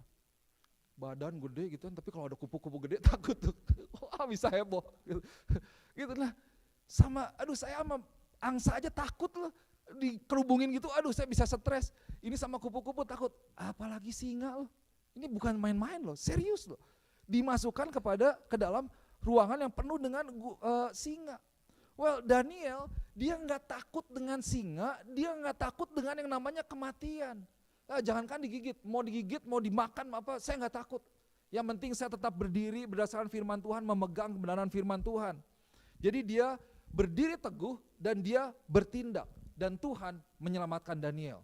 badan gede gitu kan, tapi kalau ada kupu-kupu gede takut tuh, wah bisa heboh gitu lah. Saya sama angsa aja takut loh, dikerubungin gitu, saya bisa stres. Ini sama kupu-kupu takut, apalagi singa loh. Ini bukan main-main loh, serius loh. Dimasukkan ke dalam ruangan yang penuh dengan singa. Well, Daniel dia nggak takut dengan singa, dia nggak takut dengan yang namanya kematian. Jangankan digigit, mau dimakan apa, saya nggak takut. Yang penting saya tetap berdiri berdasarkan firman Tuhan, memegang kebenaran firman Tuhan. Jadi dia berdiri teguh dan dia bertindak, dan Tuhan menyelamatkan Daniel.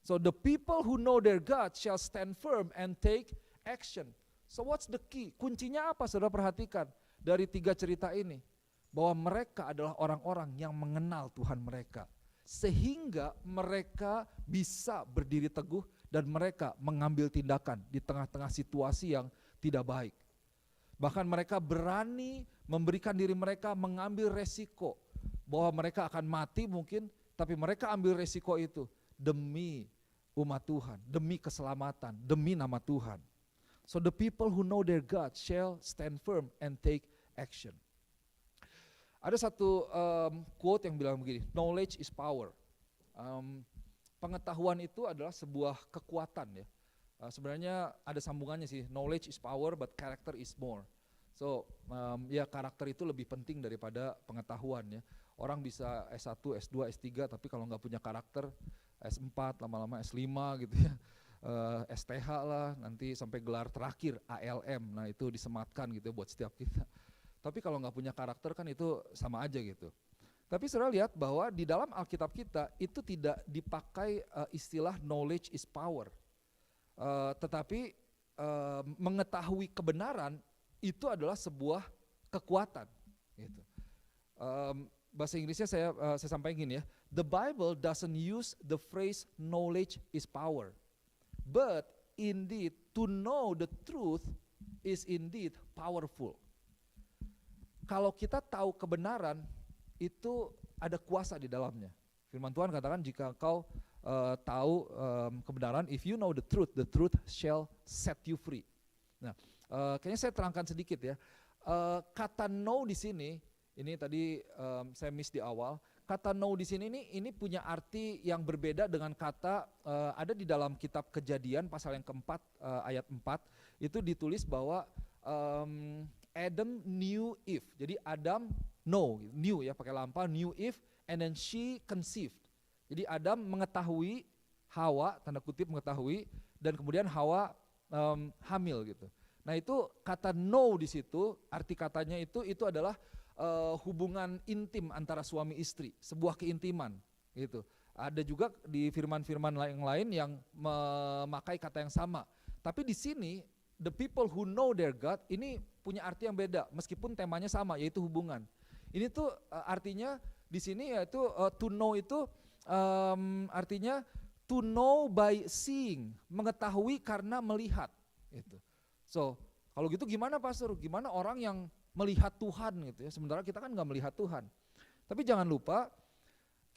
So the people who know their God shall stand firm and take action. So what's the key? Kuncinya apa, saudara perhatikan dari 3 cerita ini? Bahwa mereka adalah orang-orang yang mengenal Tuhan mereka, sehingga mereka bisa berdiri teguh dan mereka mengambil tindakan di tengah-tengah situasi yang tidak baik. Bahkan mereka berani memberikan diri mereka mengambil resiko bahwa mereka akan mati mungkin, tapi mereka ambil resiko itu demi umat Tuhan, demi keselamatan, demi nama Tuhan. So the people who know their God shall stand firm and take action. Ada satu quote yang bilang begini, knowledge is power. Pengetahuan itu adalah sebuah kekuatan ya. Sebenarnya ada sambungannya sih, knowledge is power but character is more. So karakter itu lebih penting daripada pengetahuan ya. Orang bisa S1, S2, S3 tapi kalau nggak punya karakter, S4, lama-lama S5 gitu ya. STH lah, nanti sampai gelar terakhir ALM, nah itu disematkan gitu buat setiap kita. Tapi kalau nggak punya karakter kan itu sama aja gitu. Tapi saudara lihat bahwa di dalam Alkitab kita itu tidak dipakai istilah knowledge is power. Tetapi mengetahui kebenaran itu adalah sebuah kekuatan. Gitu. Bahasa Inggrisnya saya sampaikan gini ya. The Bible doesn't use the phrase knowledge is power, but indeed to know the truth is indeed powerful. Kalau kita tahu kebenaran, itu ada kuasa di dalamnya. Firman Tuhan katakan jika engkau tahu kebenaran, if you know the truth shall set you free. Nah, kayaknya saya terangkan sedikit ya. Kata know di sini, ini tadi saya miss di awal. Kata know di sini ini punya arti yang berbeda dengan kata ada di dalam kitab Kejadian pasal yang keempat ayat 4 itu ditulis bahwa Adam knew Eve. Jadi Adam knew ya pakai lampa, knew Eve and then she conceived. Jadi Adam mengetahui Hawa, tanda kutip mengetahui, dan kemudian Hawa hamil gitu. Nah itu kata know di situ, arti katanya itu adalah hubungan intim antara suami istri, sebuah keintiman gitu. Ada juga di firman-firman yang lain yang memakai kata yang sama. Tapi di sini the people who know their God ini punya arti yang beda meskipun temanya sama yaitu hubungan. Ini tuh artinya di sini yaitu to know itu artinya to know by seeing, mengetahui karena melihat gitu. So, kalau gitu gimana Pastor? Gimana orang yang melihat Tuhan gitu ya, sementara kita kan nggak melihat Tuhan. Tapi jangan lupa,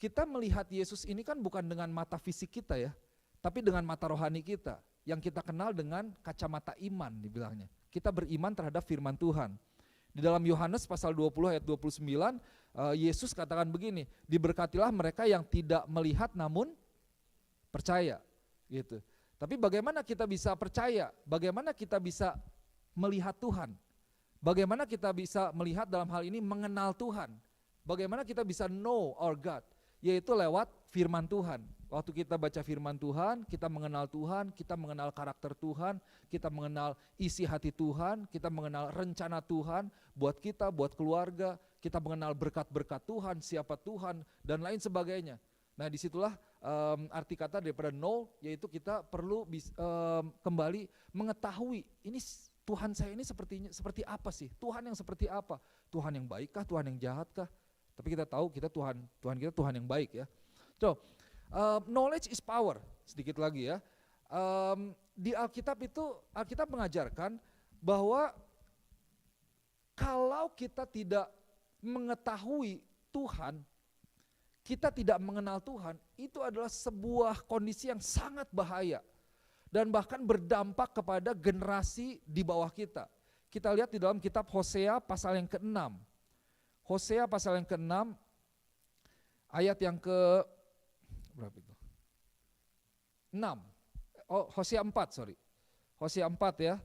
kita melihat Yesus ini kan bukan dengan mata fisik kita ya, tapi dengan mata rohani kita, yang kita kenal dengan kacamata iman dibilangnya. Kita beriman terhadap firman Tuhan. Di dalam Yohanes pasal 20 ayat 29, Yesus katakan begini, diberkatilah mereka yang tidak melihat namun percaya gitu. Tapi bagaimana kita bisa percaya? Bagaimana kita bisa melihat Tuhan? Bagaimana kita bisa melihat dalam hal ini mengenal Tuhan? Bagaimana kita bisa know our God? Yaitu lewat firman Tuhan. Waktu kita baca firman Tuhan, kita mengenal Tuhan, kita mengenal karakter Tuhan, kita mengenal isi hati Tuhan, kita mengenal rencana Tuhan buat kita, buat keluarga, kita mengenal berkat-berkat Tuhan, siapa Tuhan, dan lain sebagainya. Nah disitulah arti kata daripada know, yaitu kita perlu kembali mengetahui ini Tuhan saya ini seperti apa sih? Tuhan yang seperti apa? Tuhan yang baikkah? Tuhan yang jahatkah? Tapi kita tahu Tuhan kita Tuhan yang baik ya. So, knowledge is power. Sedikit lagi ya. Di Alkitab itu Alkitab mengajarkan bahwa kalau kita tidak mengetahui Tuhan, kita tidak mengenal Tuhan, itu adalah sebuah kondisi yang sangat bahaya. Dan bahkan berdampak kepada generasi di bawah kita. Kita lihat di dalam kitab Hosea pasal yang ke-6. Hosea pasal yang ke-6 ayat yang ke berapa itu? 6. Hosea 4, sorry. Hosea 4 ya.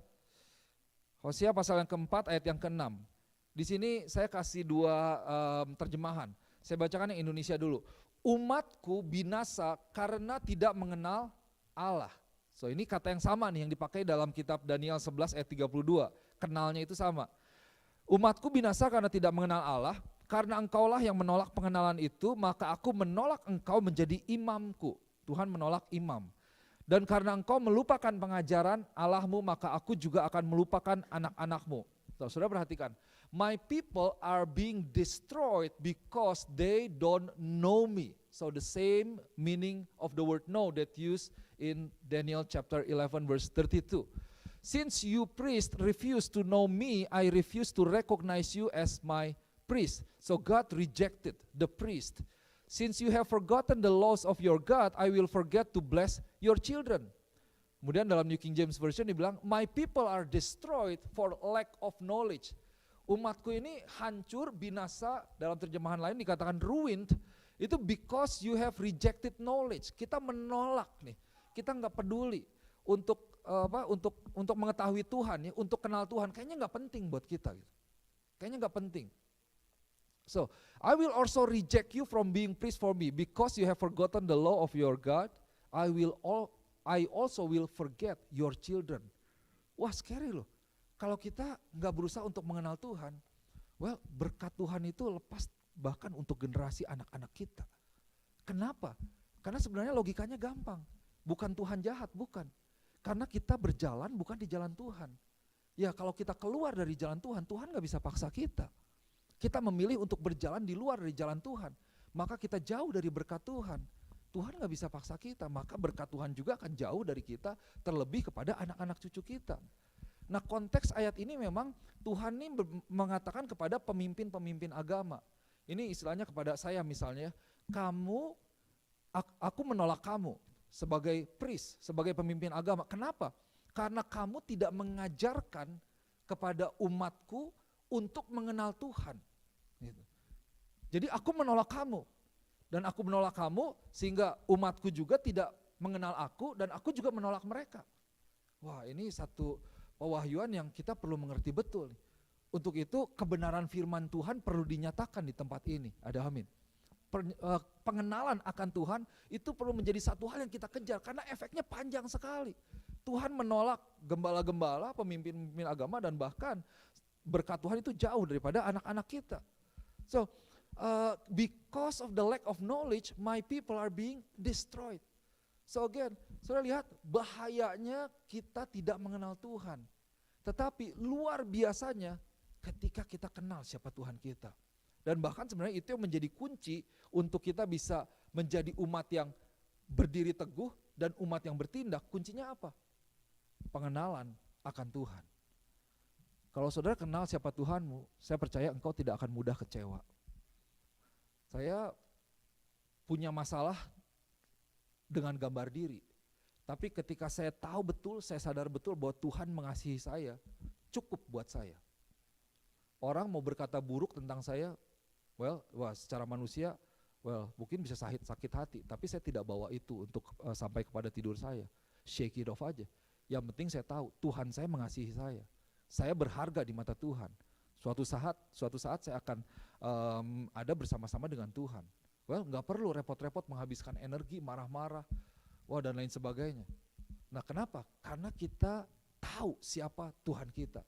Hosea pasal yang ke-4 ayat yang ke-6. Di sini saya kasih dua terjemahan. Saya bacakan yang Indonesia dulu. Umatku binasa karena tidak mengenal Allah. So ini kata yang sama nih yang dipakai dalam kitab Daniel 11 ayat 32. Kenalnya itu sama. Umatku binasa karena tidak mengenal Allah, karena engkaulah yang menolak pengenalan itu, maka aku menolak engkau menjadi imamku. Tuhan menolak imam. Dan karena engkau melupakan pengajaran Allahmu, maka aku juga akan melupakan anak-anakmu. Saudara perhatikan, my people are being destroyed because they don't know me. So the same meaning of the word know that used in Daniel chapter 11 verse 32. Since you priest refuse to know me, I refuse to recognize you as my priest. So God rejected the priest. Since you have forgotten the laws of your God, I will forget to bless your children. Kemudian dalam New King James Version dibilang, my people are destroyed for lack of knowledge. Umatku ini hancur, binasa, dalam terjemahan lain dikatakan ruined, itu because you have rejected knowledge. Kita menolak nih, kita nggak peduli untuk mengetahui Tuhan ya, untuk kenal Tuhan. Kayaknya nggak penting buat kita gitu. Kayaknya nggak penting. So, I will also reject you from being priest for me because you have forgotten the law of your God. I also will forget your children. Wah, scary loh. Kalau kita nggak berusaha untuk mengenal Tuhan, well, berkat Tuhan itu lepas bahkan untuk generasi anak-anak kita. Kenapa? Karena sebenarnya logikanya gampang. Bukan Tuhan jahat, bukan. Karena kita berjalan bukan di jalan Tuhan. Ya kalau kita keluar dari jalan Tuhan, Tuhan gak bisa paksa kita. Kita memilih untuk berjalan di luar dari jalan Tuhan. Maka kita jauh dari berkat Tuhan. Tuhan gak bisa paksa kita, maka berkat Tuhan juga akan jauh dari kita, terlebih kepada anak-anak cucu kita. Nah konteks ayat ini memang Tuhan ini mengatakan kepada pemimpin-pemimpin agama. Ini istilahnya kepada saya misalnya, aku menolak kamu sebagai priest, sebagai pemimpin agama. Kenapa? Karena kamu tidak mengajarkan kepada umatku untuk mengenal Tuhan. Gitu. Jadi aku menolak kamu, dan aku menolak kamu sehingga umatku juga tidak mengenal aku, dan aku juga menolak mereka. Wah, ini satu pewahyuan yang kita perlu mengerti betul. Untuk itu kebenaran firman Tuhan perlu dinyatakan di tempat ini. Ada amin. Pengenalan akan Tuhan itu perlu menjadi satu hal yang kita kejar karena efeknya panjang sekali. Tuhan menolak gembala-gembala, pemimpin-pemimpin agama, dan bahkan berkat Tuhan itu jauh daripada anak-anak kita. So, because of the lack of knowledge, my people are being destroyed. So again, saudara lihat bahayanya kita tidak mengenal Tuhan. Tetapi luar biasanya ketika kita kenal siapa Tuhan kita. Dan bahkan sebenarnya itu yang menjadi kunci untuk kita bisa menjadi umat yang berdiri teguh dan umat yang bertindak. Kuncinya apa? Pengenalan akan Tuhan. Kalau saudara kenal siapa Tuhanmu, saya percaya engkau tidak akan mudah kecewa. Saya punya masalah dengan gambar diri. Tapi ketika saya tahu betul, saya sadar betul bahwa Tuhan mengasihi saya, cukup buat saya. Orang mau berkata buruk tentang saya, secara manusia, mungkin bisa sakit hati. Tapi saya tidak bawa itu untuk sampai kepada tidur saya. Shake it off aja. Yang penting saya tahu Tuhan saya mengasihi saya. Saya berharga di mata Tuhan. Suatu saat saya akan ada bersama-sama dengan Tuhan. Nggak perlu repot-repot menghabiskan energi, marah-marah, dan lain sebagainya. Nah kenapa? Karena kita tahu siapa Tuhan kita.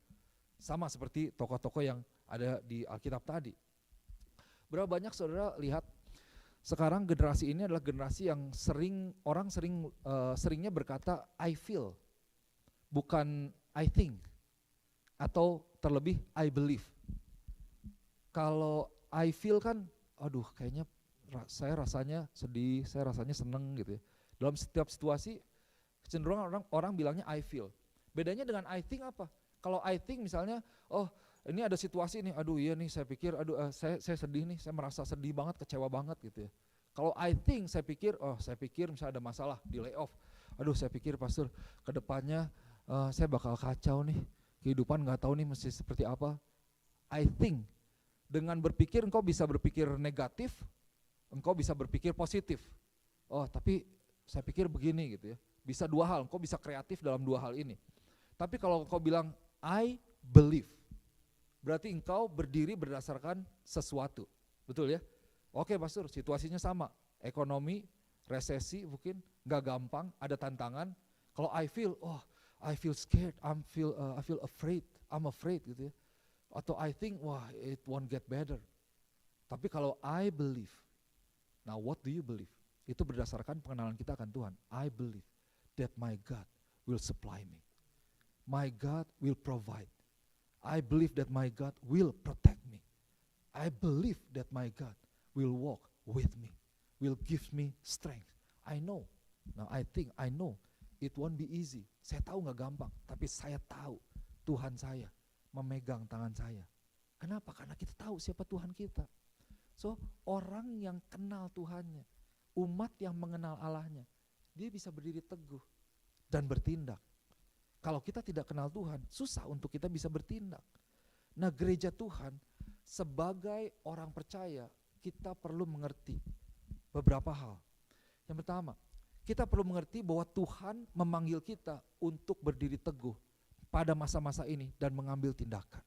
Sama seperti tokoh-tokoh yang ada di Alkitab tadi. Berapa banyak saudara lihat sekarang generasi ini adalah generasi yang seringnya berkata I feel, bukan I think, atau terlebih I believe. Kalau I feel kan, kayaknya saya rasanya sedih, saya rasanya seneng gitu ya. Dalam setiap situasi kecenderungan orang bilangnya I feel. Bedanya dengan I think apa? Kalau I think misalnya, ini ada situasi nih, iya nih saya pikir, saya sedih nih, saya merasa sedih banget, kecewa banget gitu ya. Kalau I think saya pikir misalnya ada masalah di layoff, saya pikir pastor ke depannya saya bakal kacau nih, kehidupan gak tahu nih mesti seperti apa. I think, dengan berpikir engkau bisa berpikir negatif, engkau bisa berpikir positif. Tapi saya pikir begini gitu ya, bisa dua hal, engkau bisa kreatif dalam dua hal ini. Tapi kalau engkau bilang I believe, berarti engkau berdiri berdasarkan sesuatu, betul ya? Oke pastor, situasinya sama, ekonomi, resesi mungkin, gak gampang, ada tantangan. Kalau I feel scared, I feel afraid, I'm afraid gitu ya. Atau I think, it won't get better. Tapi kalau I believe, now what do you believe? Itu berdasarkan pengenalan kita akan Tuhan. I believe that my God will supply me. My God will provide. I believe that my God will protect me. I believe that my God will walk with me, will give me strength. I know, now I know it won't be easy. Saya tahu gak gampang, tapi saya tahu Tuhan saya memegang tangan saya. Kenapa? Karena kita tahu siapa Tuhan kita. So orang yang kenal Tuhannya, umat yang mengenal Allahnya, dia bisa berdiri teguh dan bertindak. Kalau kita tidak kenal Tuhan, susah untuk kita bisa bertindak. Nah gereja Tuhan, sebagai orang percaya, kita perlu mengerti beberapa hal. Yang pertama, kita perlu mengerti bahwa Tuhan memanggil kita untuk berdiri teguh pada masa-masa ini dan mengambil tindakan.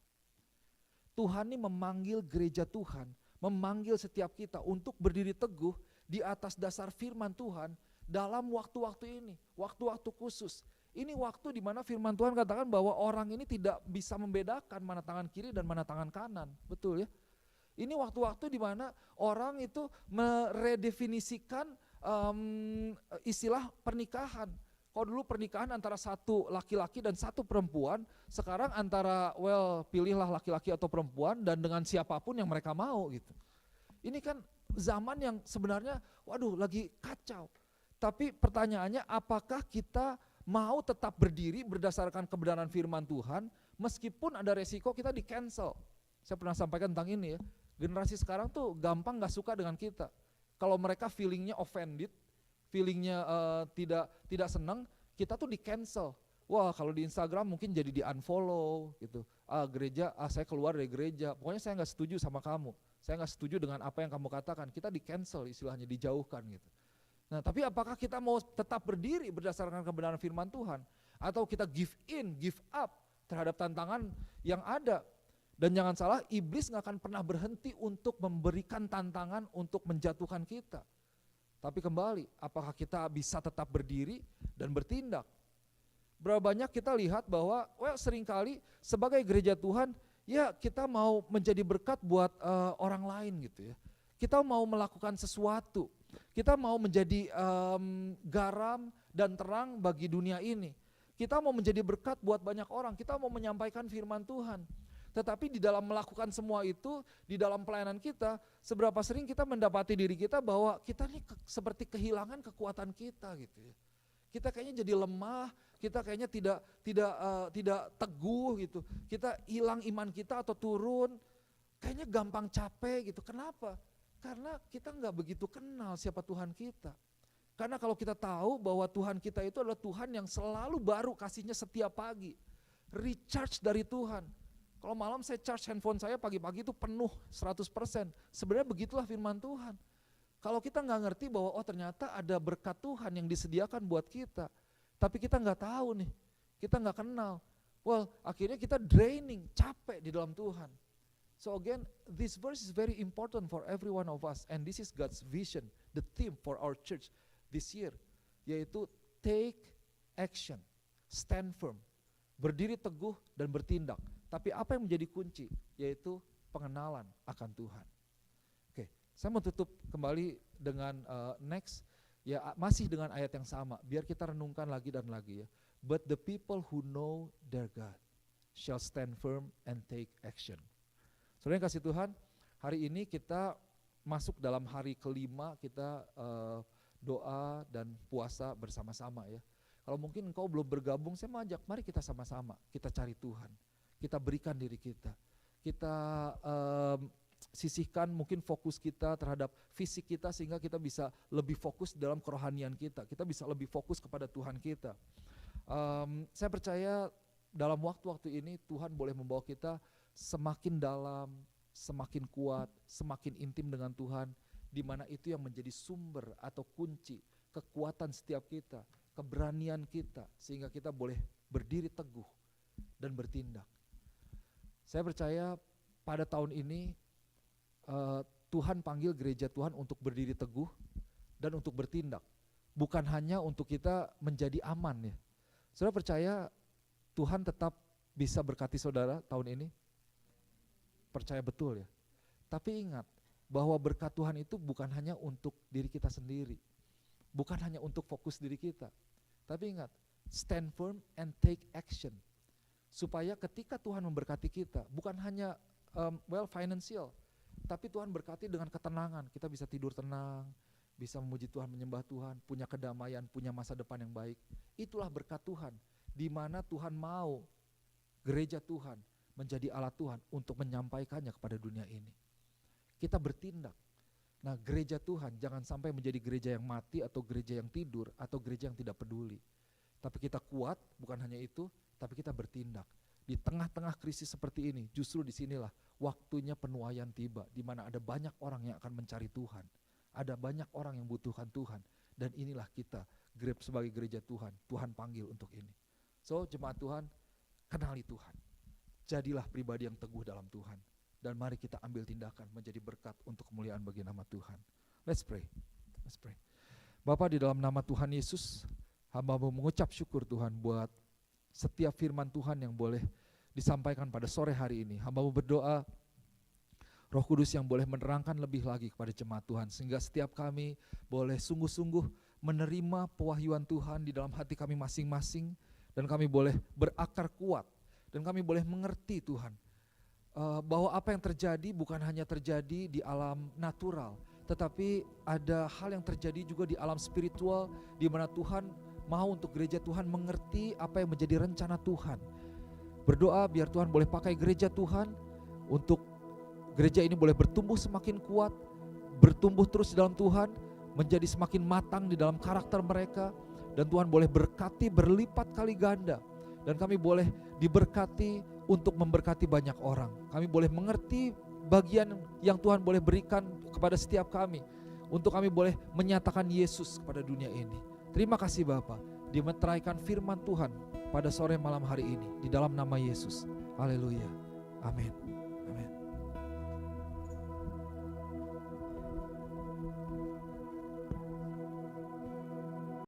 Tuhan ini memanggil gereja Tuhan, memanggil setiap kita untuk berdiri teguh di atas dasar firman Tuhan dalam waktu-waktu ini, waktu-waktu khusus. Ini waktu di mana firman Tuhan katakan bahwa orang ini tidak bisa membedakan mana tangan kiri dan mana tangan kanan, betul ya? Ini waktu-waktu di mana orang itu meredefinisikan istilah pernikahan. Kalau dulu pernikahan antara satu laki-laki dan satu perempuan, sekarang antara pilihlah laki-laki atau perempuan dan dengan siapapun yang mereka mau gitu. Ini kan zaman yang sebenarnya waduh lagi kacau. Tapi pertanyaannya, apakah kita mau tetap berdiri berdasarkan kebenaran firman Tuhan meskipun ada resiko kita di cancel. Saya pernah sampaikan tentang ini ya, generasi sekarang tuh gampang gak suka dengan kita. Kalau mereka feelingnya offended, feelingnya tidak senang, kita tuh di cancel. Wah kalau di Instagram mungkin jadi di unfollow gitu. Gereja, saya keluar dari gereja, pokoknya saya gak setuju sama kamu. Saya gak setuju dengan apa yang kamu katakan, kita di cancel istilahnya, dijauhkan gitu. Nah tapi apakah kita mau tetap berdiri berdasarkan kebenaran firman Tuhan? Atau kita give in, give up terhadap tantangan yang ada? Dan jangan salah, iblis gak akan pernah berhenti untuk memberikan tantangan untuk menjatuhkan kita. Tapi kembali, apakah kita bisa tetap berdiri dan bertindak? Berapa banyak kita lihat bahwa seringkali sebagai gereja Tuhan, ya kita mau menjadi berkat buat orang lain gitu ya. Kita mau melakukan sesuatu, kita mau menjadi garam dan terang bagi dunia ini. Kita mau menjadi berkat buat banyak orang, kita mau menyampaikan firman Tuhan. Tetapi di dalam melakukan semua itu, di dalam pelayanan kita, seberapa sering kita mendapati diri kita bahwa kita ini seperti kehilangan kekuatan kita gitu ya. Kita kayaknya jadi lemah, kita kayaknya tidak teguh gitu. Kita hilang iman kita atau turun, kayaknya gampang capek gitu. Kenapa? Karena kita nggak begitu kenal siapa Tuhan kita. Karena kalau kita tahu bahwa Tuhan kita itu adalah Tuhan yang selalu baru kasihnya setiap pagi. Recharge dari Tuhan. Kalau malam saya charge handphone saya pagi-pagi itu penuh 100%. Sebenarnya begitulah firman Tuhan. Kalau kita nggak ngerti bahwa ternyata ada berkat Tuhan yang disediakan buat kita. Tapi kita nggak tahu nih, kita nggak kenal. Akhirnya kita draining, capek di dalam Tuhan. So again, this verse is very important for every one of us. And this is God's vision, the theme for our church this year. Yaitu take action, stand firm, berdiri teguh dan bertindak. Tapi apa yang menjadi kunci? Yaitu pengenalan akan Tuhan. Oke, saya mau tutup kembali dengan next, ya masih dengan ayat yang sama, biar kita renungkan lagi dan lagi ya. But the people who know their God shall stand firm and take action. Saudara yang kasih Tuhan, hari ini kita masuk dalam hari kelima kita doa dan puasa bersama-sama ya. Kalau mungkin engkau belum bergabung, saya mau ajak, mari kita sama-sama, kita cari Tuhan. Kita berikan diri kita sisihkan mungkin fokus kita terhadap fisik kita sehingga kita bisa lebih fokus dalam kerohanian kita bisa lebih fokus kepada Tuhan kita. Saya percaya dalam waktu-waktu ini Tuhan boleh membawa kita semakin dalam, semakin kuat, semakin intim dengan Tuhan, di mana itu yang menjadi sumber atau kunci kekuatan setiap kita, keberanian kita, sehingga kita boleh berdiri teguh dan bertindak. Saya percaya pada tahun ini Tuhan panggil gereja Tuhan untuk berdiri teguh dan untuk bertindak. Bukan hanya untuk kita menjadi aman ya. Saudara percaya Tuhan tetap bisa berkati saudara tahun ini? Percaya betul ya. Tapi ingat bahwa berkat Tuhan itu bukan hanya untuk diri kita sendiri. Bukan hanya untuk fokus diri kita. Tapi ingat, stand firm and take action. Supaya ketika Tuhan memberkati kita, bukan hanya financial, tapi Tuhan berkati dengan ketenangan. Kita bisa tidur tenang, bisa memuji Tuhan, menyembah Tuhan, punya kedamaian, punya masa depan yang baik. Itulah berkat Tuhan, di mana Tuhan mau gereja Tuhan menjadi alat Tuhan untuk menyampaikannya kepada dunia ini. Kita bertindak. Nah, gereja Tuhan jangan sampai menjadi gereja yang mati atau gereja yang tidur atau gereja yang tidak peduli. Tapi kita kuat, bukan hanya itu, tapi kita bertindak. Di tengah-tengah krisis seperti ini, justru disinilah waktunya penuaian tiba, di mana ada banyak orang yang akan mencari Tuhan. Ada banyak orang yang butuhkan Tuhan. Dan inilah kita, sebagai gereja Tuhan, Tuhan panggil untuk ini. So, jemaat Tuhan, kenali Tuhan. Jadilah pribadi yang teguh dalam Tuhan. Dan mari kita ambil tindakan menjadi berkat untuk kemuliaan bagi nama Tuhan. Let's pray. Let's pray. Bapa, di dalam nama Tuhan Yesus, hamba mengucap syukur Tuhan buat setiap firman Tuhan yang boleh disampaikan pada sore hari ini. Hamba berdoa Roh Kudus yang boleh menerangkan lebih lagi kepada jemaat Tuhan, sehingga setiap kami boleh sungguh-sungguh menerima pewahyuan Tuhan di dalam hati kami masing-masing, dan kami boleh berakar kuat, dan kami boleh mengerti Tuhan, bahwa apa yang terjadi bukan hanya terjadi di alam natural, tetapi ada hal yang terjadi juga di alam spiritual, di mana Tuhan mau untuk gereja Tuhan mengerti apa yang menjadi rencana Tuhan. Berdoa biar Tuhan boleh pakai gereja Tuhan, untuk gereja ini boleh bertumbuh semakin kuat, bertumbuh terus dalam Tuhan, menjadi semakin matang di dalam karakter mereka, dan Tuhan boleh berkati berlipat kali ganda, dan kami boleh diberkati untuk memberkati banyak orang. Kami boleh mengerti bagian yang Tuhan boleh berikan kepada setiap kami, untuk kami boleh menyatakan Yesus kepada dunia ini. Terima kasih Bapa, dimeteraikan firman Tuhan pada sore malam hari ini, di dalam nama Yesus. Haleluya, amin.